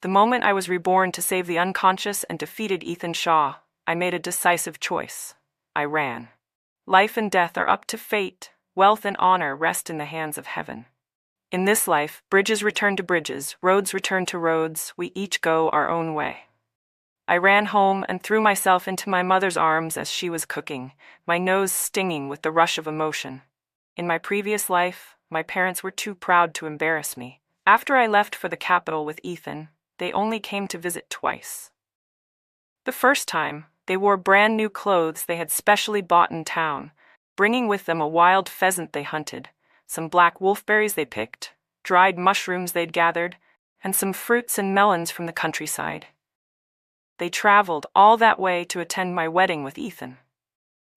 The moment I was reborn to save the unconscious and defeated Ethan Shaw, I made a decisive choice. I ran. Life and death are up to fate. Wealth and honor rest in the hands of heaven. In this life, bridges return to bridges, roads return to roads, we each go our own way. I ran home and threw myself into my mother's arms as she was cooking, my nose stinging with the rush of emotion. In my previous life, my parents were too proud to embarrass me. After I left for the capital with Ethan, they only came to visit twice. The first time, they wore brand new clothes they had specially bought in town, bringing with them a wild pheasant they hunted, some black wolfberries they picked, dried mushrooms they'd gathered, and some fruits and melons from the countryside. They traveled all that way to attend my wedding with Ethan.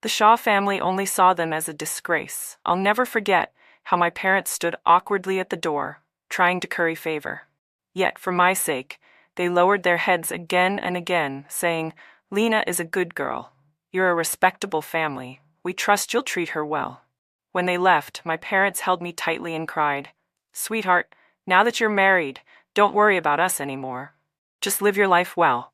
The Shaw family only saw them as a disgrace. I'll never forget how my parents stood awkwardly at the door, trying to curry favor. Yet, for my sake, they lowered their heads again and again, saying, "Lena is a good girl. You're a respectable family. We trust you'll treat her well." When they left, my parents held me tightly and cried, "Sweetheart, now that you're married, don't worry about us anymore. Just live your life well."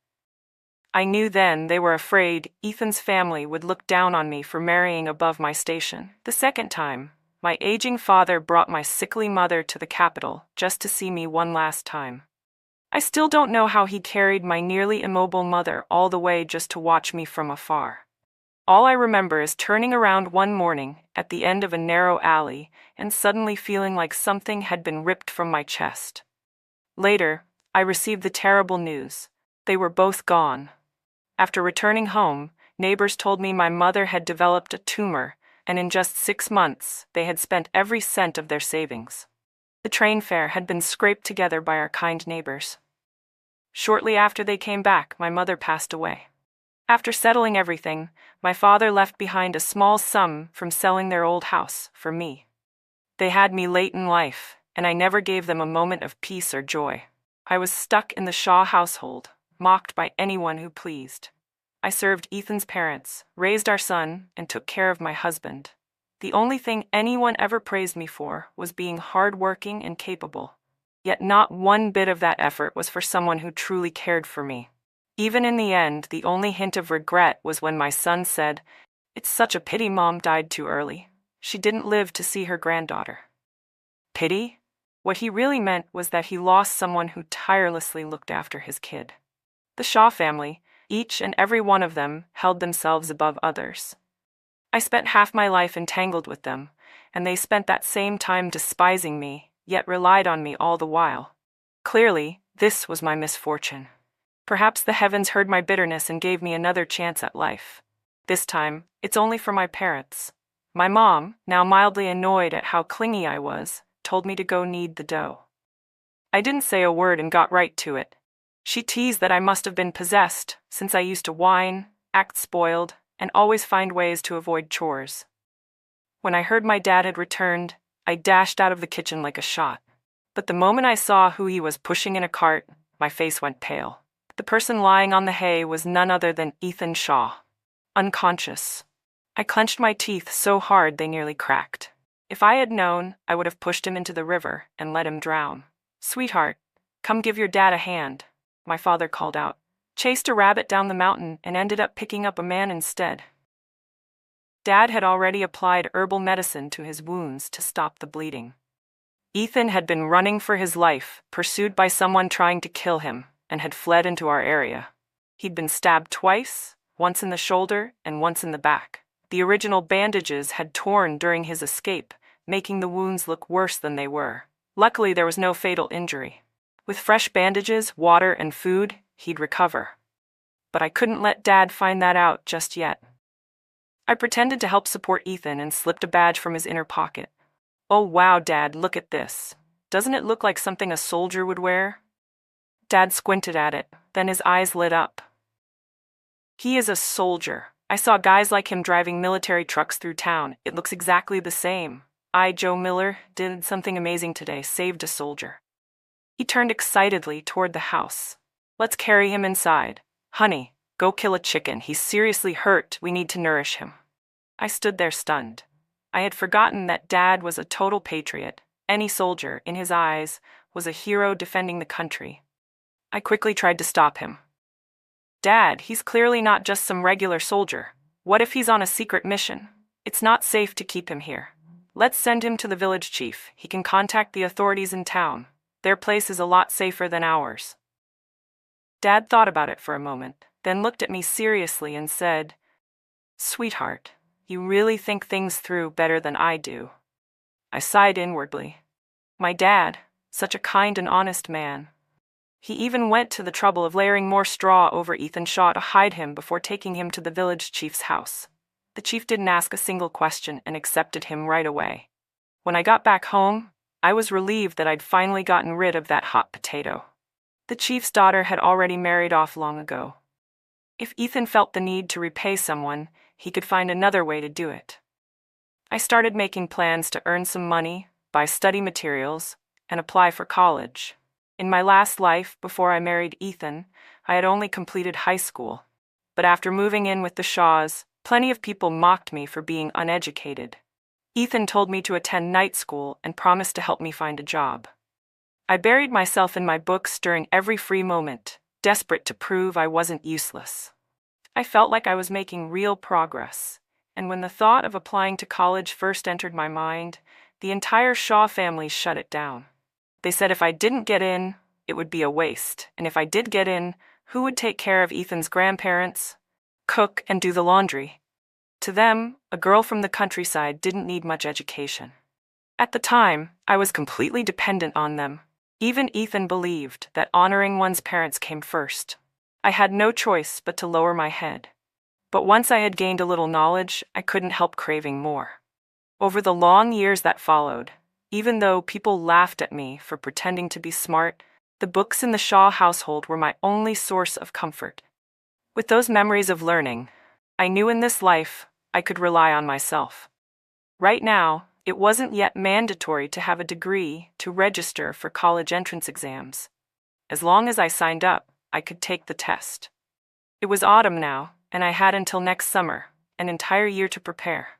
I knew then they were afraid Ethan's family would look down on me for marrying above my station. The second time, my aging father brought my sickly mother to the capital just to see me one last time. I still don't know how he carried my nearly immobile mother all the way just to watch me from afar. All I remember is turning around one morning at the end of a narrow alley and suddenly feeling like something had been ripped from my chest. Later, I received the terrible news. They were both gone. After returning home, neighbors told me my mother had developed a tumor, and in just 6 months, they had spent every cent of their savings. The train fare had been scraped together by our kind neighbors. Shortly after they came back, my mother passed away. After settling everything, my father left behind a small sum from selling their old house for me. They had me late in life, and I never gave them a moment of peace or joy. I was stuck in the Shaw household, mocked by anyone who pleased. I served Ethan's parents, raised our son, and took care of my husband. The only thing anyone ever praised me for was being hardworking and capable. Yet not one bit of that effort was for someone who truly cared for me. Even in the end, the only hint of regret was when my son said, "It's such a pity Mom died too early. She didn't live to see her granddaughter." Pity? What he really meant was that he lost someone who tirelessly looked after his kid. The Shaw family, each and every one of them, held themselves above others. I spent half my life entangled with them, and they spent that same time despising me, yet relied on me all the while. Clearly, this was my misfortune. Perhaps the heavens heard my bitterness and gave me another chance at life. This time, it's only for my parents. My mom, now mildly annoyed at how clingy I was, told me to go knead the dough. I didn't say a word and got right to it. She teased that I must have been possessed, since I used to whine, act spoiled, and always find ways to avoid chores. When I heard my dad had returned, I dashed out of the kitchen like a shot. But the moment I saw who he was pushing in a cart, my face went pale. The person lying on the hay was none other than Ethan Shaw. Unconscious. I clenched my teeth so hard they nearly cracked. If I had known, I would have pushed him into the river and let him drown. "Sweetheart, come give your dad a hand," my father called out. Chased a rabbit down the mountain and ended up picking up a man instead. Dad had already applied herbal medicine to his wounds to stop the bleeding. Ethan had been running for his life, pursued by someone trying to kill him, and had fled into our area. He'd been stabbed twice, once in the shoulder and once in the back. The original bandages had torn during his escape, making the wounds look worse than they were. Luckily, there was no fatal injury. With fresh bandages, water, and food, he'd recover. But I couldn't let Dad find that out just yet. I pretended to help support Ethan and slipped a badge from his inner pocket. "Oh wow, Dad, look at this. Doesn't it look like something a soldier would wear?" Dad squinted at it, then his eyes lit up. "He is a soldier. I saw guys like him driving military trucks through town. It looks exactly the same. I, Joe Miller, did something amazing today, saved a soldier." He turned excitedly toward the house. "Let's carry him inside. Honey, go kill a chicken. He's seriously hurt. We need to nourish him." I stood there stunned. I had forgotten that Dad was a total patriot. Any soldier, in his eyes, was a hero defending the country. I quickly tried to stop him. Dad, he's clearly not just some regular soldier. What if he's on a secret mission? It's not safe to keep him here. Let's send him to the village chief. He can contact the authorities in town. Their place is a lot safer than ours. Dad thought about it for a moment, then looked at me seriously and said, "Sweetheart, you really think things through better than I do." I sighed inwardly. My dad, such a kind and honest man. He even went to the trouble of layering more straw over Ethan Shaw to hide him before taking him to the village chief's house. The chief didn't ask a single question and accepted him right away. When I got back home, I was relieved that I'd finally gotten rid of that hot potato. The chief's daughter had already married off long ago. If Ethan felt the need to repay someone, he could find another way to do it. I started making plans to earn some money, buy study materials, and apply for college. In my last life, before I married Ethan, I had only completed high school. But after moving in with the Shaws, plenty of people mocked me for being uneducated. Ethan told me to attend night school and promised to help me find a job. I buried myself in my books during every free moment, desperate to prove I wasn't useless. I felt like I was making real progress, and when the thought of applying to college first entered my mind, the entire Shaw family shut it down. They said if I didn't get in, it would be a waste, and if I did get in, who would take care of Ethan's grandparents, cook, and do the laundry? To them, a girl from the countryside didn't need much education. At the time, I was completely dependent on them. Even Ethan believed that honoring one's parents came first. I had no choice but to lower my head. But once I had gained a little knowledge, I couldn't help craving more. Over the long years that followed, even though people laughed at me for pretending to be smart, the books in the Shaw household were my only source of comfort. With those memories of learning, I knew in this life I could rely on myself. Right now, it wasn't yet mandatory to have a degree to register for college entrance exams. As long as I signed up, I could take the test. It was autumn now, and I had until next summer, an entire year to prepare.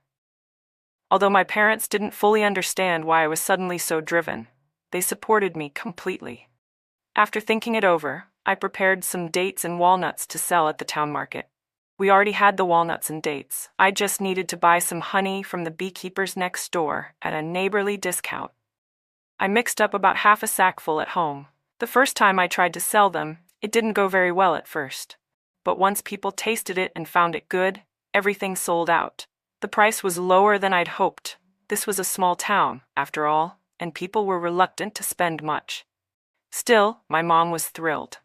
Although my parents didn't fully understand why I was suddenly so driven, they supported me completely. After thinking it over, I prepared some dates and walnuts to sell at the town market. We already had the walnuts and dates. I just needed to buy some honey from the beekeepers next door at a neighborly discount. I mixed up about half a sackful at home. The first time I tried to sell them, it didn't go very well at first. But once people tasted it and found it good, everything sold out. The price was lower than I'd hoped. This was a small town, after all, and people were reluctant to spend much. Still, my mom was thrilled.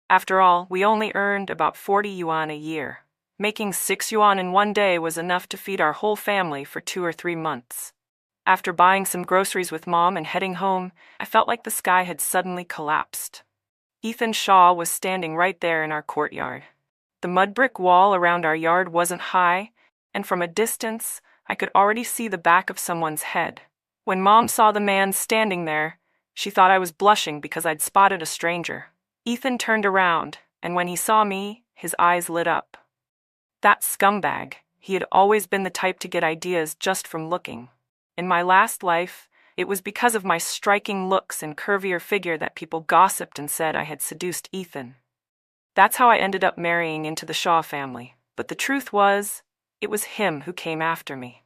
After all, we only earned about 40 yuan a year. Making 6 yuan in one day was enough to feed our whole family for 2 or 3 months. After buying some groceries with Mom and heading home, I felt like the sky had suddenly collapsed. Ethan Shaw was standing right there in our courtyard. The mud brick wall around our yard wasn't high, and from a distance, I could already see the back of someone's head. When Mom saw the man standing there, she thought I was blushing because I'd spotted a stranger. Ethan turned around, and when he saw me, his eyes lit up. That scumbag, he had always been the type to get ideas just from looking. In my last life, it was because of my striking looks and curvier figure that people gossiped and said I had seduced Ethan. That's how I ended up marrying into the Shaw family, but the truth was, it was him who came after me.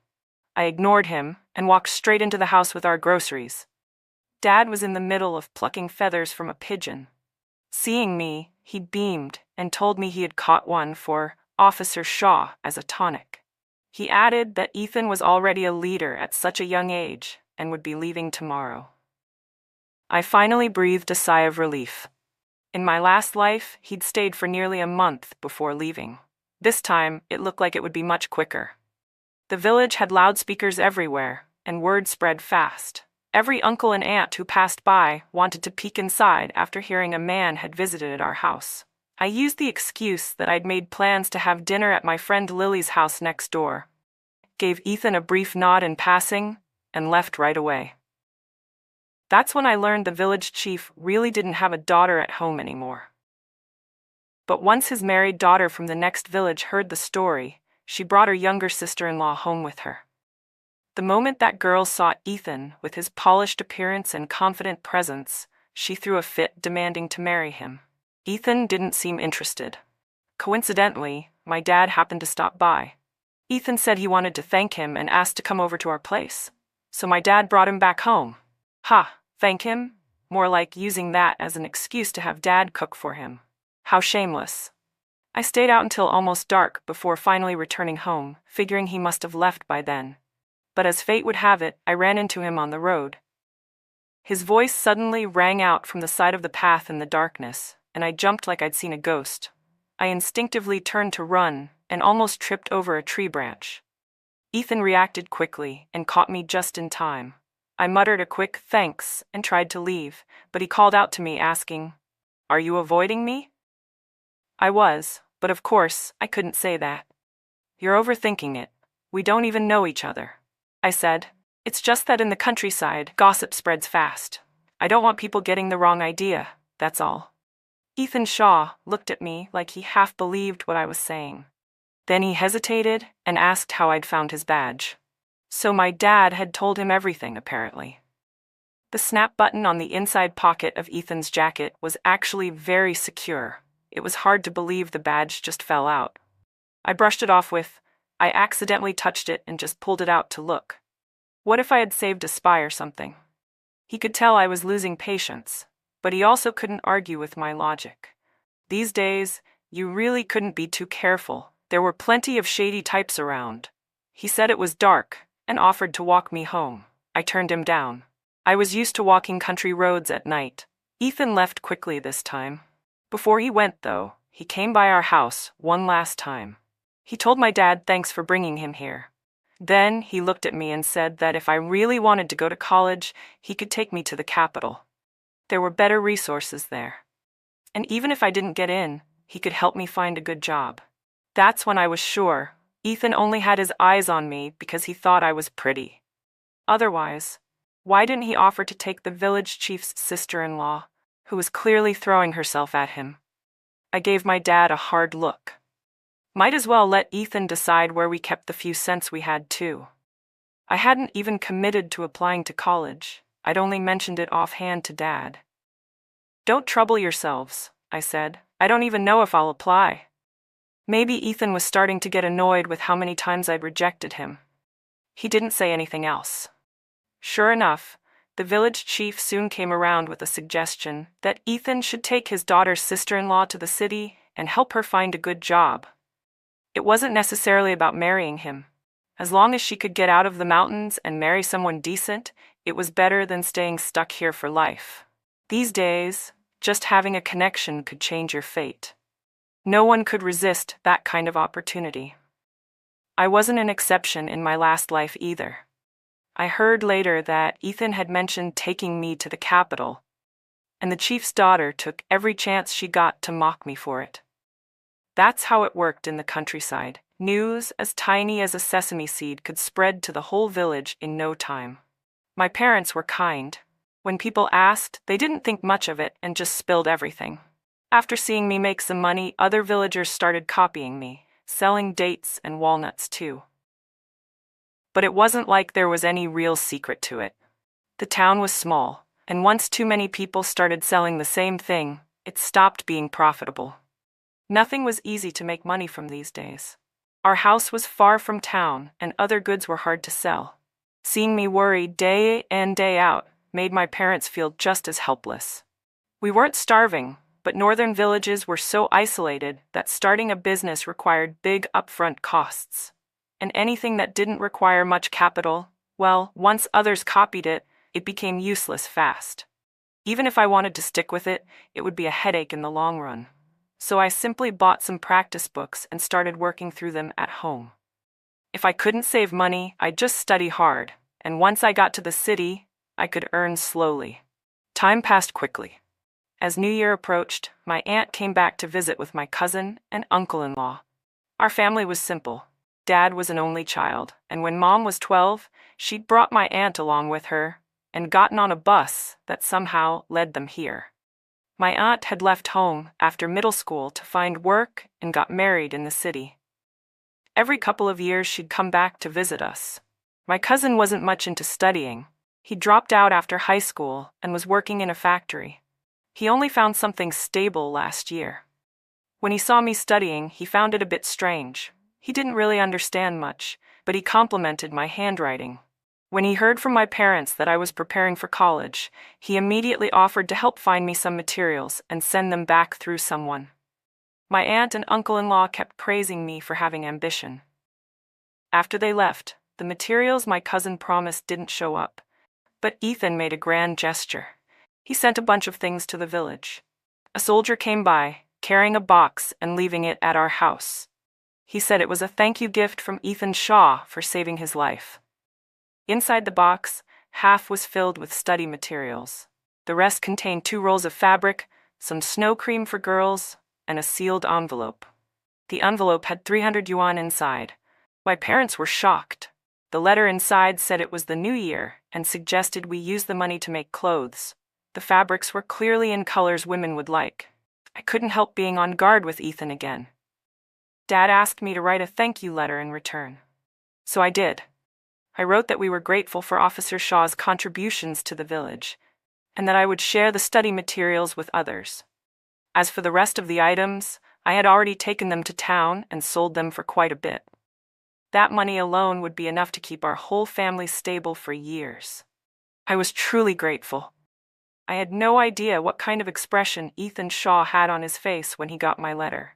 I ignored him and walked straight into the house with our groceries. Dad was in the middle of plucking feathers from a pigeon. Seeing me, he beamed and told me he had caught one for Officer Shaw as a tonic. He added that Ethan was already a leader at such a young age and would be leaving tomorrow. I finally breathed a sigh of relief. In my last life, he'd stayed for nearly a month before leaving. This time, it looked like it would be much quicker. The village had loudspeakers everywhere, and word spread fast. Every uncle and aunt who passed by wanted to peek inside after hearing a man had visited our house. I used the excuse that I'd made plans to have dinner at my friend Lily's house next door, gave Ethan a brief nod in passing, and left right away. That's when I learned the village chief really didn't have a daughter at home anymore. But once his married daughter from the next village heard the story, she brought her younger sister-in-law home with her. The moment that girl saw Ethan with his polished appearance and confident presence, she threw a fit demanding to marry him. Ethan didn't seem interested. Coincidentally, my dad happened to stop by. Ethan said he wanted to thank him and asked to come over to our place. So my dad brought him back home. Ha, thank him? More like using that as an excuse to have Dad cook for him. How shameless. I stayed out until almost dark before finally returning home, figuring he must have left by then. But as fate would have it, I ran into him on the road. His voice suddenly rang out from the side of the path in the darkness, and I jumped like I'd seen a ghost. I instinctively turned to run and almost tripped over a tree branch. Ethan reacted quickly and caught me just in time. I muttered a quick thanks and tried to leave, but he called out to me asking, "Are you avoiding me?" I was, but of course, I couldn't say that. "You're overthinking it. We don't even know each other," I said. "It's just that in the countryside, gossip spreads fast. I don't want people getting the wrong idea, that's all." Ethan Shaw looked at me like he half believed what I was saying. Then he hesitated and asked how I'd found his badge. So my dad had told him everything, apparently. The snap button on the inside pocket of Ethan's jacket was actually very secure. It was hard to believe the badge just fell out. I brushed it off with, "I accidentally touched it and just pulled it out to look. What if I had saved a spy or something?" He could tell I was losing patience, but he also couldn't argue with my logic. These days, you really couldn't be too careful. There were plenty of shady types around. He said it was dark and offered to walk me home. I turned him down. I was used to walking country roads at night. Ethan left quickly this time. Before he went, though, he came by our house one last time. He told my dad thanks for bringing him here. Then he looked at me and said that if I really wanted to go to college, he could take me to the capital. There were better resources there. And even if I didn't get in, he could help me find a good job. That's when I was sure Ethan only had his eyes on me because he thought I was pretty. Otherwise, why didn't he offer to take the village chief's sister-in-law, who was clearly throwing herself at him? I gave my dad a hard look. Might as well let Ethan decide where we kept the few cents we had, too. I hadn't even committed to applying to college. I'd only mentioned it offhand to Dad. "Don't trouble yourselves," I said. "I don't even know if I'll apply." Maybe Ethan was starting to get annoyed with how many times I'd rejected him. He didn't say anything else. Sure enough, the village chief soon came around with a suggestion that Ethan should take his daughter's sister-in-law to the city and help her find a good job. It wasn't necessarily about marrying him. As long as she could get out of the mountains and marry someone decent, it was better than staying stuck here for life. These days, just having a connection could change your fate. No one could resist that kind of opportunity. I wasn't an exception in my last life either. I heard later that Ethan had mentioned taking me to the capital, and the chief's daughter took every chance she got to mock me for it. That's how it worked in the countryside. News as tiny as a sesame seed could spread to the whole village in no time. My parents were kind. When people asked, they didn't think much of it and just spilled everything. After seeing me make some money, other villagers started copying me, selling dates and walnuts too. But it wasn't like there was any real secret to it. The town was small, and once too many people started selling the same thing, it stopped being profitable. Nothing was easy to make money from these days. Our house was far from town, and other goods were hard to sell. Seeing me worry day in, day out, made my parents feel just as helpless. We weren't starving, but northern villages were so isolated that starting a business required big upfront costs. And anything that didn't require much capital, well, once others copied it, it became useless fast. Even if I wanted to stick with it, it would be a headache in the long run. So I simply bought some practice books and started working through them at home. If I couldn't save money, I'd just study hard, and once I got to the city, I could earn slowly. Time passed quickly. As New Year approached, my aunt came back to visit with my cousin and uncle-in-law. Our family was simple. Dad was an only child, and when Mom was 12, she'd brought my aunt along with her and gotten on a bus that somehow led them here. My aunt had left home after middle school to find work and got married in the city. Every couple of years she'd come back to visit us. My cousin wasn't much into studying. He dropped out after high school and was working in a factory. He only found something stable last year. When he saw me studying, he found it a bit strange. He didn't really understand much, but he complimented my handwriting. When he heard from my parents that I was preparing for college, he immediately offered to help find me some materials and send them back through someone. My aunt and uncle-in-law kept praising me for having ambition. After they left, the materials my cousin promised didn't show up, but Ethan made a grand gesture. He sent a bunch of things to the village. A soldier came by, carrying a box and leaving it at our house. He said it was a thank you gift from Ethan Shaw for saving his life. Inside the box, half was filled with study materials. The rest contained 2 rolls of fabric, some snow cream for girls, and a sealed envelope. The envelope had 300 yuan inside. My parents were shocked. The letter inside said it was the new year and suggested we use the money to make clothes. The fabrics were clearly in colors women would like. I couldn't help being on guard with Ethan again. Dad asked me to write a thank you letter in return. So I did. I wrote that we were grateful for Officer Shaw's contributions to the village, and that I would share the study materials with others. As for the rest of the items, I had already taken them to town and sold them for quite a bit. That money alone would be enough to keep our whole family stable for years. I was truly grateful. I had no idea what kind of expression Ethan Shaw had on his face when he got my letter.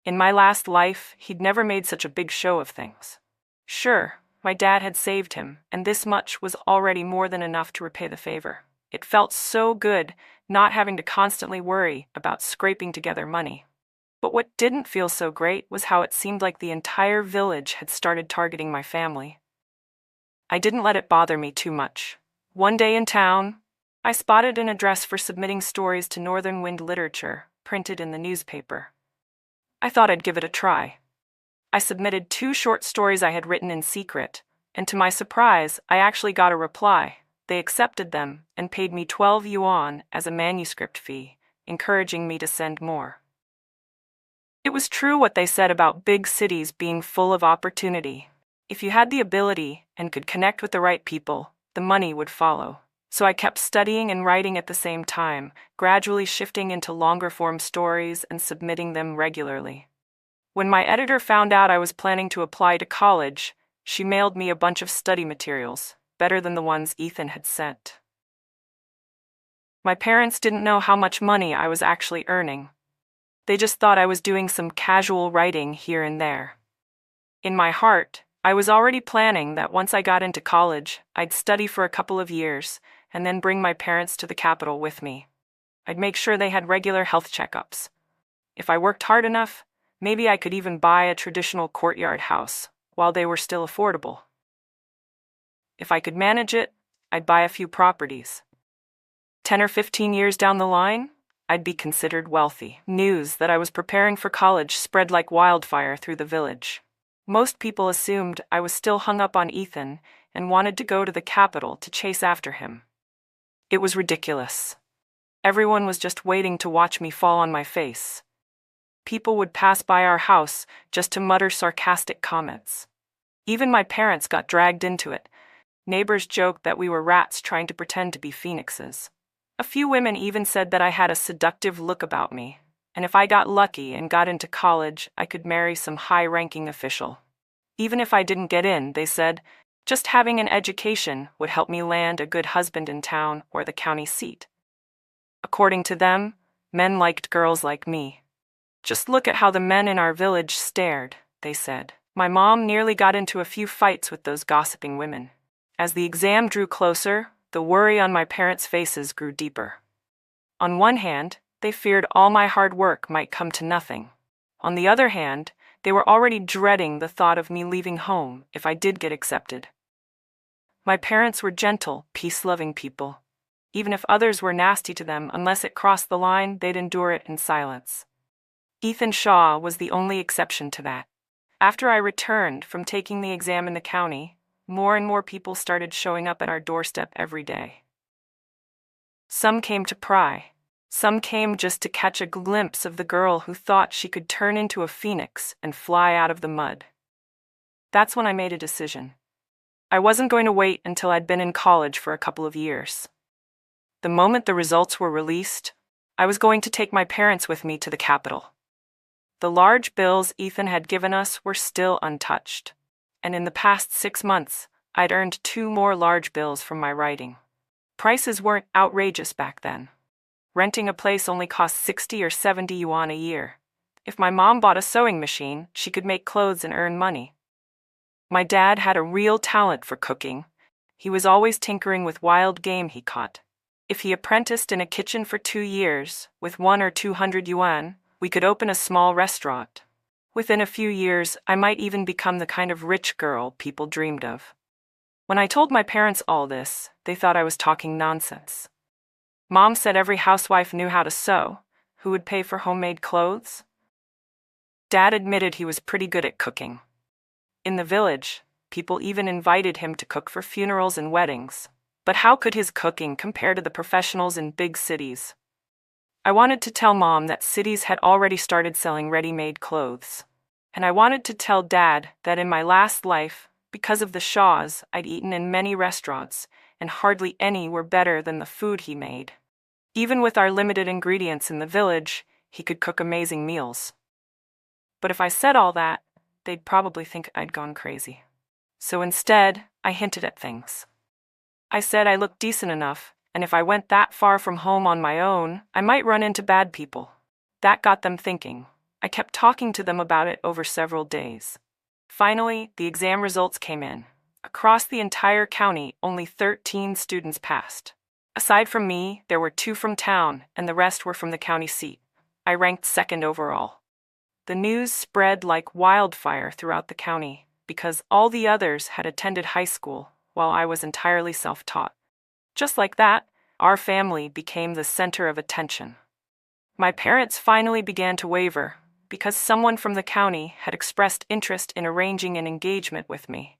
In my last life, he'd never made such a big show of things. Sure, my dad had saved him, and this much was already more than enough to repay the favor. It felt so good not having to constantly worry about scraping together money. But what didn't feel so great was how it seemed like the entire village had started targeting my family. I didn't let it bother me too much. One day in town, I spotted an address for submitting stories to Northern Wind Literature, printed in the newspaper. I thought I'd give it a try. I submitted 2 short stories I had written in secret, and to my surprise, I actually got a reply. They accepted them and paid me 12 yuan as a manuscript fee, encouraging me to send more. It was true what they said about big cities being full of opportunity. If you had the ability and could connect with the right people, the money would follow. So I kept studying and writing at the same time, gradually shifting into longer-form stories and submitting them regularly. When my editor found out I was planning to apply to college, she mailed me a bunch of study materials, better than the ones Ethan had sent. My parents didn't know how much money I was actually earning. They just thought I was doing some casual writing here and there. In my heart, I was already planning that once I got into college, I'd study for a couple of years, and then bring my parents to the capital with me. I'd make sure they had regular health checkups. If I worked hard enough, maybe I could even buy a traditional courtyard house, while they were still affordable. If I could manage it, I'd buy a few properties. 10 or 15 years down the line, I'd be considered wealthy. News that I was preparing for college spread like wildfire through the village. Most people assumed I was still hung up on Ethan and wanted to go to the capital to chase after him. It was ridiculous. Everyone was just waiting to watch me fall on my face. People would pass by our house just to mutter sarcastic comments. Even my parents got dragged into it. Neighbors joked that we were rats trying to pretend to be phoenixes. A few women even said that I had a seductive look about me, and if I got lucky and got into college, I could marry some high-ranking official. Even if I didn't get in, they said, just having an education would help me land a good husband in town or the county seat. According to them, men liked girls like me. Just look at how the men in our village stared, they said. My mom nearly got into a few fights with those gossiping women. As the exam drew closer, the worry on my parents' faces grew deeper. On one hand, they feared all my hard work might come to nothing. On the other hand, they were already dreading the thought of me leaving home if I did get accepted. My parents were gentle, peace-loving people. Even if others were nasty to them, unless it crossed the line, they'd endure it in silence. Ethan Shaw was the only exception to that. After I returned from taking the exam in the county, more and more people started showing up at our doorstep every day. Some came to pry. Some came just to catch a glimpse of the girl who thought she could turn into a phoenix and fly out of the mud. That's when I made a decision. I wasn't going to wait until I'd been in college for a couple of years. The moment the results were released, I was going to take my parents with me to the capital. The large bills Ethan had given us were still untouched, and in the past 6 months, I'd earned 2 more large bills from my writing. Prices weren't outrageous back then. Renting a place only cost 60 or 70 yuan a year. If my mom bought a sewing machine, she could make clothes and earn money. My dad had a real talent for cooking. He was always tinkering with wild game he caught. If he apprenticed in a kitchen for 2 years, with 1 or 200 yuan, we could open a small restaurant. Within a few years, I might even become the kind of rich girl people dreamed of. When I told my parents all this, they thought I was talking nonsense. Mom said every housewife knew how to sew. Who would pay for homemade clothes? Dad admitted he was pretty good at cooking. In the village, people even invited him to cook for funerals and weddings. But how could his cooking compare to the professionals in big cities? I wanted to tell Mom that cities had already started selling ready-made clothes. And I wanted to tell Dad that in my last life, because of the Shaws, I'd eaten in many restaurants, and hardly any were better than the food he made. Even with our limited ingredients in the village, he could cook amazing meals. But if I said all that, they'd probably think I'd gone crazy. So instead, I hinted at things. I said I looked decent enough, and if I went that far from home on my own, I might run into bad people. That got them thinking. I kept talking to them about it over several days. Finally, the exam results came in. Across the entire county, only 13 students passed. Aside from me, there were 2 from town, and the rest were from the county seat. I ranked second overall. The news spread like wildfire throughout the county, because all the others had attended high school, while I was entirely self-taught. Just like that, our family became the center of attention. My parents finally began to waver, because someone from the county had expressed interest in arranging an engagement with me.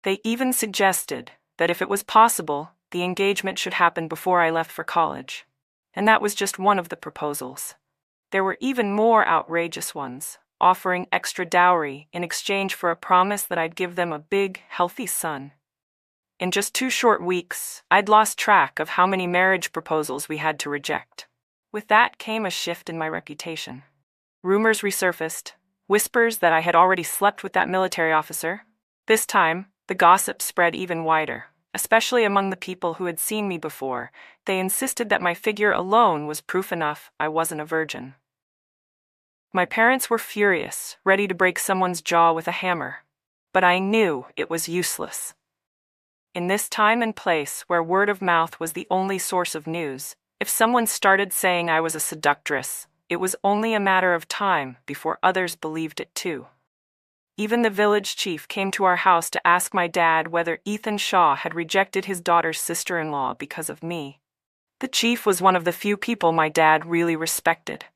They even suggested that if it was possible, the engagement should happen before I left for college. And that was just one of the proposals. There were even more outrageous ones, offering extra dowry in exchange for a promise that I'd give them a big, healthy son. In just 2 short weeks, I'd lost track of how many marriage proposals we had to reject. With that came a shift in my reputation. Rumors resurfaced, whispers that I had already slept with that military officer. This time, the gossip spread even wider, especially among the people who had seen me before. They insisted that my figure alone was proof enough I wasn't a virgin. My parents were furious, ready to break someone's jaw with a hammer. But I knew it was useless. In this time and place where word of mouth was the only source of news, if someone started saying I was a seductress, it was only a matter of time before others believed it too. Even the village chief came to our house to ask my dad whether Ethan Shaw had rejected his daughter's sister-in-law because of me. The chief was one of the few people my dad really respected.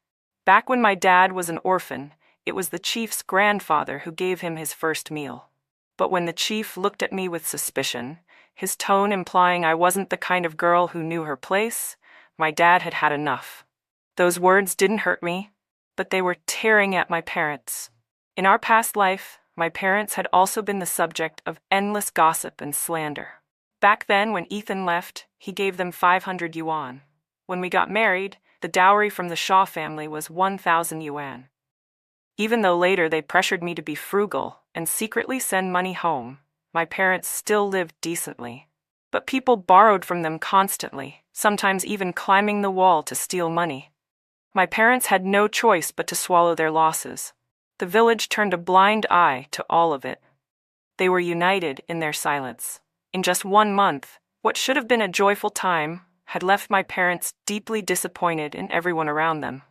Back when my dad was an orphan, it was the chief's grandfather who gave him his first meal. But when the chief looked at me with suspicion, his tone implying I wasn't the kind of girl who knew her place, my dad had had enough. Those words didn't hurt me, but they were tearing at my parents. In our past life, my parents had also been the subject of endless gossip and slander. Back then, when Ethan left, he gave them 500 yuan. When we got married, the dowry from the Shaw family was 1,000 yuan. Even though later they pressured me to be frugal and secretly send money home, my parents still lived decently. But people borrowed from them constantly, sometimes even climbing the wall to steal money. My parents had no choice but to swallow their losses. The village turned a blind eye to all of it. They were united in their silence. In just 1 month, what should have been a joyful time had left my parents deeply disappointed in everyone around them.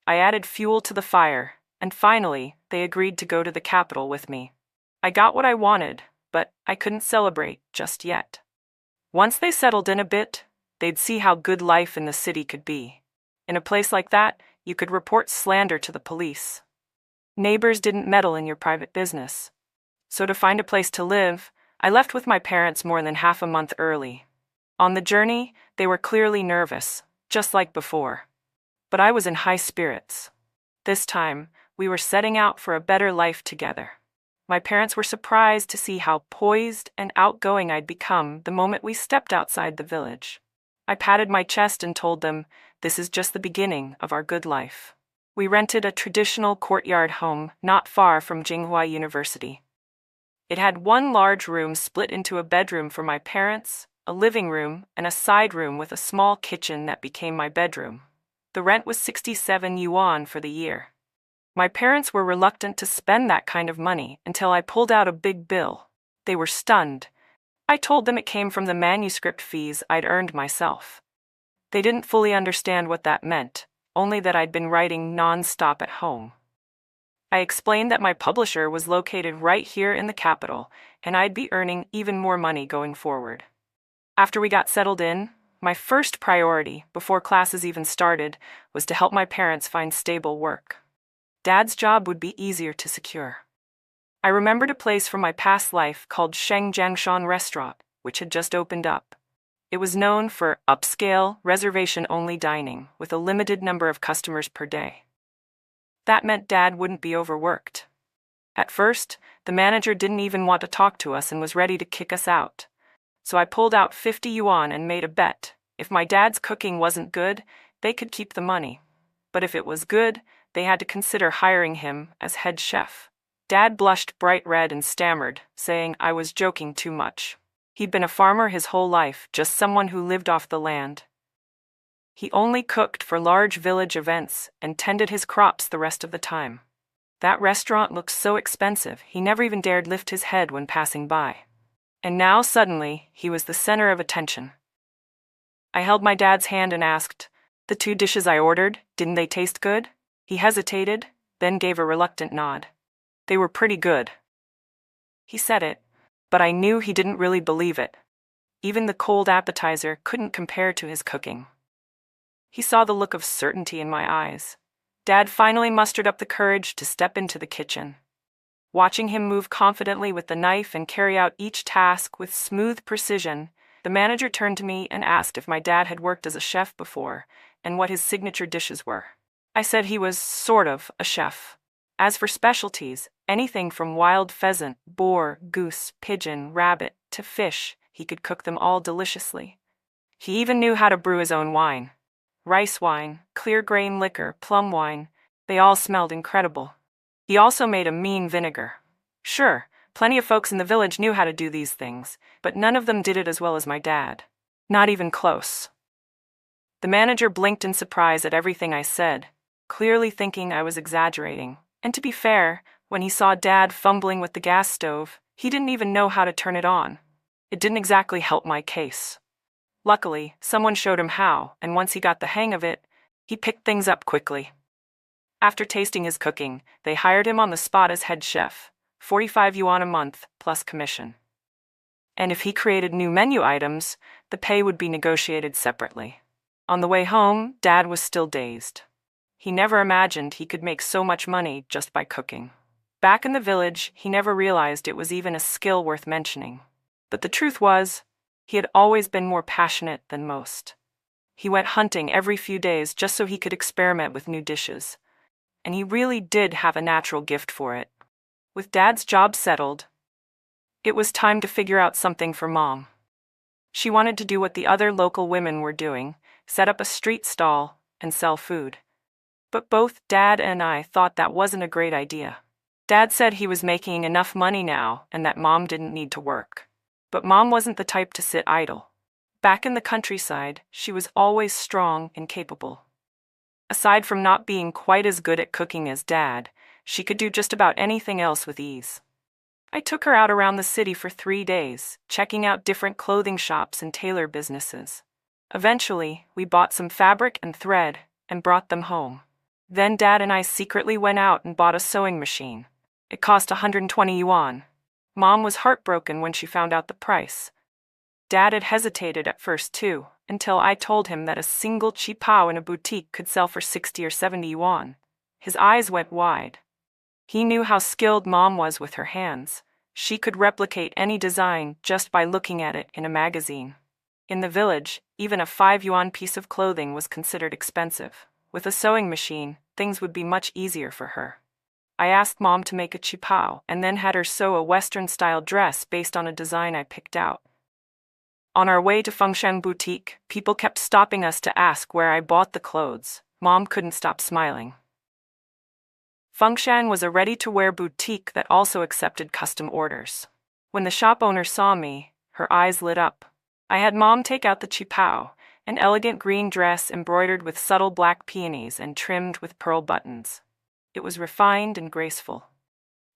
I added fuel to the fire, and finally, they agreed to go to the capital with me. I got what I wanted, but I couldn't celebrate just yet. Once they settled in a bit, they'd see how good life in the city could be. In a place like that, you could report slander to the police. Neighbors didn't meddle in your private business. So to find a place to live, I left with my parents more than half a month early. On the journey, they were clearly nervous, just like before. But I was in high spirits. This time, we were setting out for a better life together. My parents were surprised to see how poised and outgoing I'd become the moment we stepped outside the village. I patted my chest and told them, this is just the beginning of our good life. We rented a traditional courtyard home not far from Tsinghua University. It had one large room split into a bedroom for my parents, a living room, and a side room with a small kitchen that became my bedroom. The rent was 67 yuan for the year. My parents were reluctant to spend that kind of money until I pulled out a big bill. They were stunned. I told them it came from the manuscript fees I'd earned myself. They didn't fully understand what that meant, only that I'd been writing non-stop at home. I explained that my publisher was located right here in the capital, and I'd be earning even more money going forward. After we got settled in, my first priority, before classes even started, was to help my parents find stable work. Dad's job would be easier to secure. I remembered a place from my past life called Shengjiangshan Restaurant, which had just opened up. It was known for upscale, reservation-only dining, with a limited number of customers per day. That meant Dad wouldn't be overworked. At first, the manager didn't even want to talk to us and was ready to kick us out. So I pulled out 50 yuan and made a bet. If my dad's cooking wasn't good, they could keep the money. But if it was good, they had to consider hiring him as head chef. Dad blushed bright red and stammered, saying I was joking too much. He'd been a farmer his whole life, just someone who lived off the land. He only cooked for large village events and tended his crops the rest of the time. That restaurant looked so expensive, he never even dared lift his head when passing by. And now, suddenly, he was the center of attention. I held my dad's hand and asked, the 2 dishes I ordered, didn't they taste good? He hesitated, then gave a reluctant nod. They were pretty good. He said it, but I knew he didn't really believe it. Even the cold appetizer couldn't compare to his cooking. He saw the look of certainty in my eyes. Dad finally mustered up the courage to step into the kitchen. Watching him move confidently with the knife and carry out each task with smooth precision, the manager turned to me and asked if my dad had worked as a chef before and what his signature dishes were. I said he was sort of a chef. As for specialties, anything from wild pheasant, boar, goose, pigeon, rabbit, to fish, he could cook them all deliciously. He even knew how to brew his own wine. Rice wine, clear grain liquor, plum wine, they all smelled incredible. He also made a mean vinegar. Sure, plenty of folks in the village knew how to do these things, but none of them did it as well as my dad. Not even close. The manager blinked in surprise at everything I said, clearly thinking I was exaggerating. And to be fair, when he saw Dad fumbling with the gas stove, he didn't even know how to turn it on. It didn't exactly help my case. Luckily, someone showed him how, and once he got the hang of it, he picked things up quickly. After tasting his cooking, they hired him on the spot as head chef, 45 yuan a month plus commission. And if he created new menu items, the pay would be negotiated separately. On the way home, Dad was still dazed. He never imagined he could make so much money just by cooking. Back in the village, he never realized it was even a skill worth mentioning. But the truth was, he had always been more passionate than most. He went hunting every few days just so he could experiment with new dishes. And he really did have a natural gift for it. With Dad's job settled, it was time to figure out something for Mom. She wanted to do what the other local women were doing, set up a street stall and sell food. But both Dad and I thought that wasn't a great idea. Dad said he was making enough money now and that Mom didn't need to work. But Mom wasn't the type to sit idle. Back in the countryside, she was always strong and capable. Aside from not being quite as good at cooking as Dad, she could do just about anything else with ease. I took her out around the city for 3 days, checking out different clothing shops and tailor businesses. Eventually, we bought some fabric and thread and brought them home. Then Dad and I secretly went out and bought a sewing machine. It cost 120 yuan. Mom was heartbroken when she found out the price. Dad had hesitated at first too, until I told him that a single qipao in a boutique could sell for 60 or 70 yuan. His eyes went wide. He knew how skilled Mom was with her hands. She could replicate any design just by looking at it in a magazine. In the village, even a 5 yuan piece of clothing was considered expensive. With a sewing machine, things would be much easier for her. I asked Mom to make a qipao and then had her sew a Western-style dress based on a design I picked out. On our way to Fengshan Boutique, people kept stopping us to ask where I bought the clothes. Mom couldn't stop smiling. Fengshan was a ready-to-wear boutique that also accepted custom orders. When the shop owner saw me, her eyes lit up. I had Mom take out the qipao, an elegant green dress embroidered with subtle black peonies and trimmed with pearl buttons. It was refined and graceful.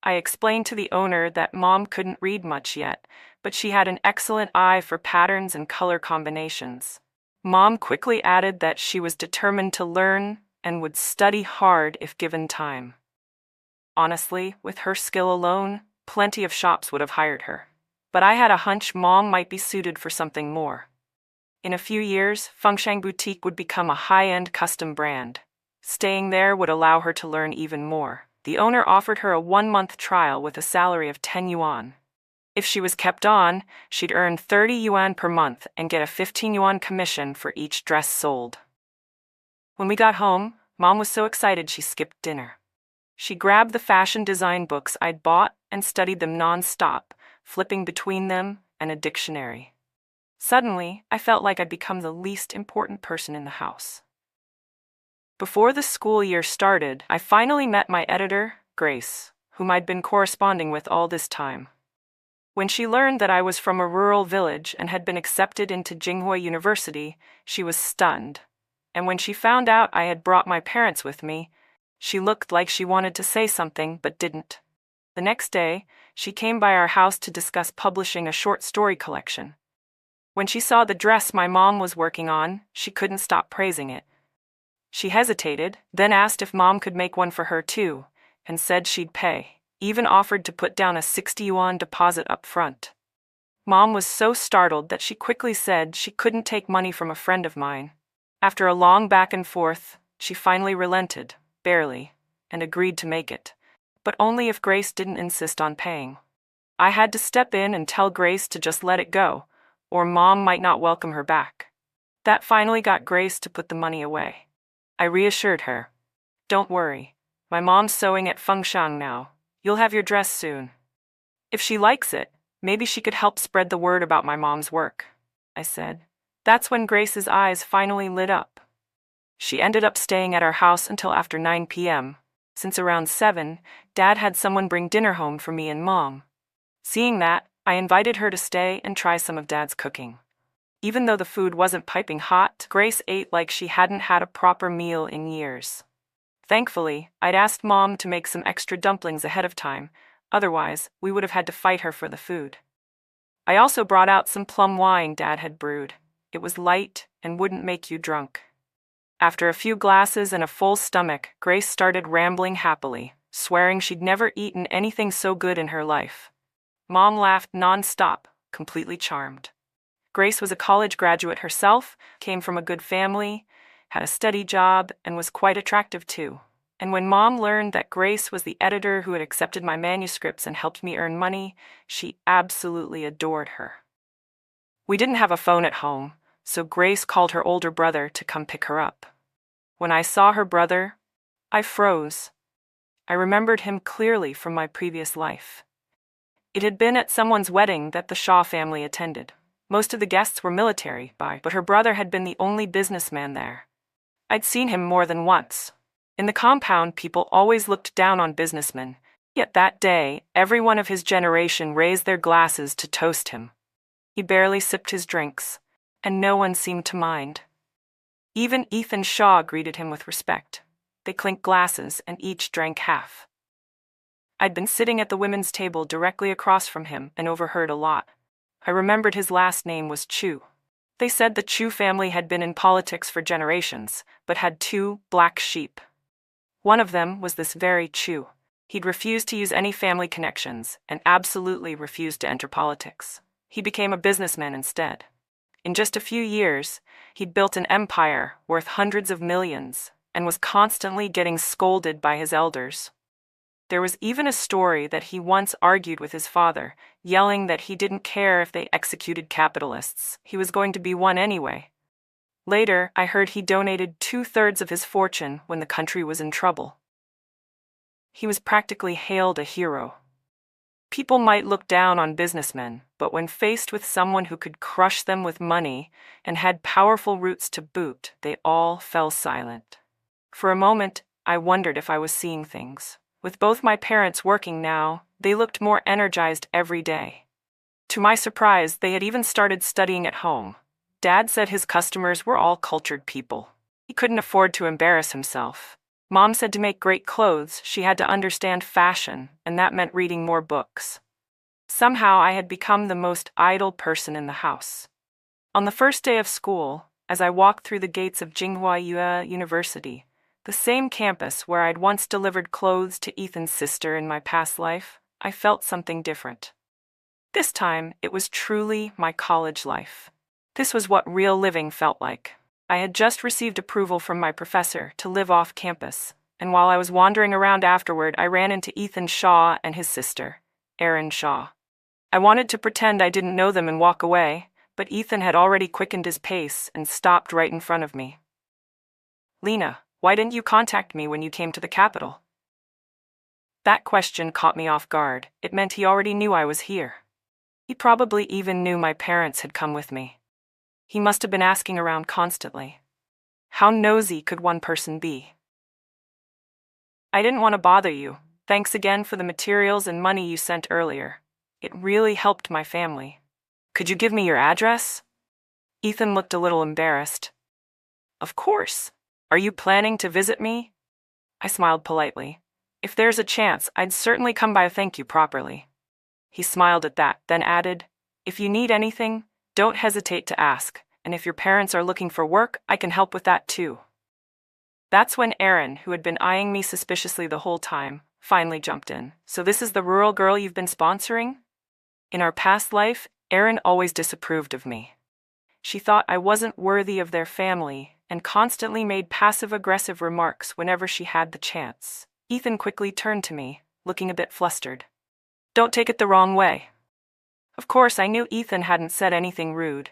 I explained to the owner that Mom couldn't read much yet, but she had an excellent eye for patterns and color combinations. Mom quickly added that she was determined to learn and would study hard if given time. Honestly, with her skill alone, plenty of shops would have hired her. But I had a hunch Mom might be suited for something more. In a few years, Fengshan Boutique would become a high-end custom brand. Staying there would allow her to learn even more. The owner offered her a 1-month trial with a salary of 10 yuan. If she was kept on, she'd earn 30 yuan per month and get a 15 yuan commission for each dress sold. When we got home, Mom was so excited she skipped dinner. She grabbed the fashion design books I'd bought and studied them non-stop, flipping between them and a dictionary. Suddenly, I felt like I'd become the least important person in the house. Before the school year started, I finally met my editor, Grace, whom I'd been corresponding with all this time. When she learned that I was from a rural village and had been accepted into Tsinghua University, she was stunned. And when she found out I had brought my parents with me, she looked like she wanted to say something but didn't. The next day, she came by our house to discuss publishing a short story collection. When she saw the dress my mom was working on, she couldn't stop praising it. She hesitated, then asked if Mom could make one for her too, and said she'd pay, even offered to put down a 60 yuan deposit up front. Mom was so startled that she quickly said she couldn't take money from a friend of mine. After a long back and forth, she finally relented, barely, and agreed to make it, but only if Grace didn't insist on paying. I had to step in and tell Grace to just let it go, or Mom might not welcome her back. That finally got Grace to put the money away. I reassured her. "Don't worry. My mom's sewing at Fengshan now. You'll have your dress soon." "If she likes it, maybe she could help spread the word about my mom's work," I said. That's when Grace's eyes finally lit up. She ended up staying at our house until after 9 p.m. Since around 7, Dad had someone bring dinner home for me and Mom. Seeing that, I invited her to stay and try some of Dad's cooking. Even though the food wasn't piping hot, Grace ate like she hadn't had a proper meal in years. Thankfully, I'd asked Mom to make some extra dumplings ahead of time, otherwise, we would have had to fight her for the food. I also brought out some plum wine Dad had brewed. It was light and wouldn't make you drunk. After a few glasses and a full stomach, Grace started rambling happily, swearing she'd never eaten anything so good in her life. Mom laughed non-stop, completely charmed. Grace was a college graduate herself, came from a good family, had a steady job, and was quite attractive too. And when Mom learned that Grace was the editor who had accepted my manuscripts and helped me earn money, she absolutely adored her. We didn't have a phone at home, so Grace called her older brother to come pick her up. When I saw her brother, I froze. I remembered him clearly from my previous life. It had been at someone's wedding that the Shaw family attended. Most of the guests were military, but her brother had been the only businessman there. I'd seen him more than once. In the compound, people always looked down on businessmen, yet that day, everyone of his generation raised their glasses to toast him. He barely sipped his drinks, and no one seemed to mind. Even Ethan Shaw greeted him with respect. They clinked glasses and each drank half. I'd been sitting at the women's table directly across from him and overheard a lot. I remembered his last name was Chu. They said the Chu family had been in politics for generations, but had 2 black sheep. One of them was this very Chu. He'd refused to use any family connections and absolutely refused to enter politics. He became a businessman instead. In just a few years, he'd built an empire worth hundreds of millions and was constantly getting scolded by his elders. There was even a story that he once argued with his father, yelling that he didn't care if they executed capitalists. He was going to be one anyway. Later, I heard he donated 2/3 of his fortune when the country was in trouble. He was practically hailed a hero. People might look down on businessmen, but when faced with someone who could crush them with money and had powerful roots to boot, they all fell silent. For a moment, I wondered if I was seeing things. With both my parents working now, they looked more energized every day. To my surprise, they had even started studying at home. Dad said his customers were all cultured people. He couldn't afford to embarrass himself. Mom said to make great clothes, she had to understand fashion, and that meant reading more books. Somehow I had become the most idle person in the house. On the first day of school, as I walked through the gates of Tsinghua University, the same campus where I'd once delivered clothes to Ethan's sister in my past life, I felt something different. This time, it was truly my college life. This was what real living felt like. I had just received approval from my professor to live off campus, and while I was wandering around afterward, I ran into Ethan Shaw and his sister, Erin Shaw. I wanted to pretend I didn't know them and walk away, but Ethan had already quickened his pace and stopped right in front of me. "Lena, why didn't you contact me when you came to the capital?" That question caught me off guard. It meant he already knew I was here. He probably even knew my parents had come with me. He must have been asking around constantly. How nosy could one person be? "I didn't want to bother you. Thanks again for the materials and money you sent earlier. It really helped my family. Could you give me your address?" Ethan looked a little embarrassed. "Of course. Are you planning to visit me?" I smiled politely. "If there's a chance, I'd certainly come by. Thank you properly." He smiled at that, then added, "If you need anything, don't hesitate to ask, and if your parents are looking for work, I can help with that too." That's when Erin, who had been eyeing me suspiciously the whole time, finally jumped in. "So this is the rural girl you've been sponsoring?" In our past life, Erin always disapproved of me. She thought I wasn't worthy of their family and constantly made passive-aggressive remarks whenever she had the chance. Ethan quickly turned to me, looking a bit flustered. "Don't take it the wrong way." Of course, I knew Ethan hadn't said anything rude.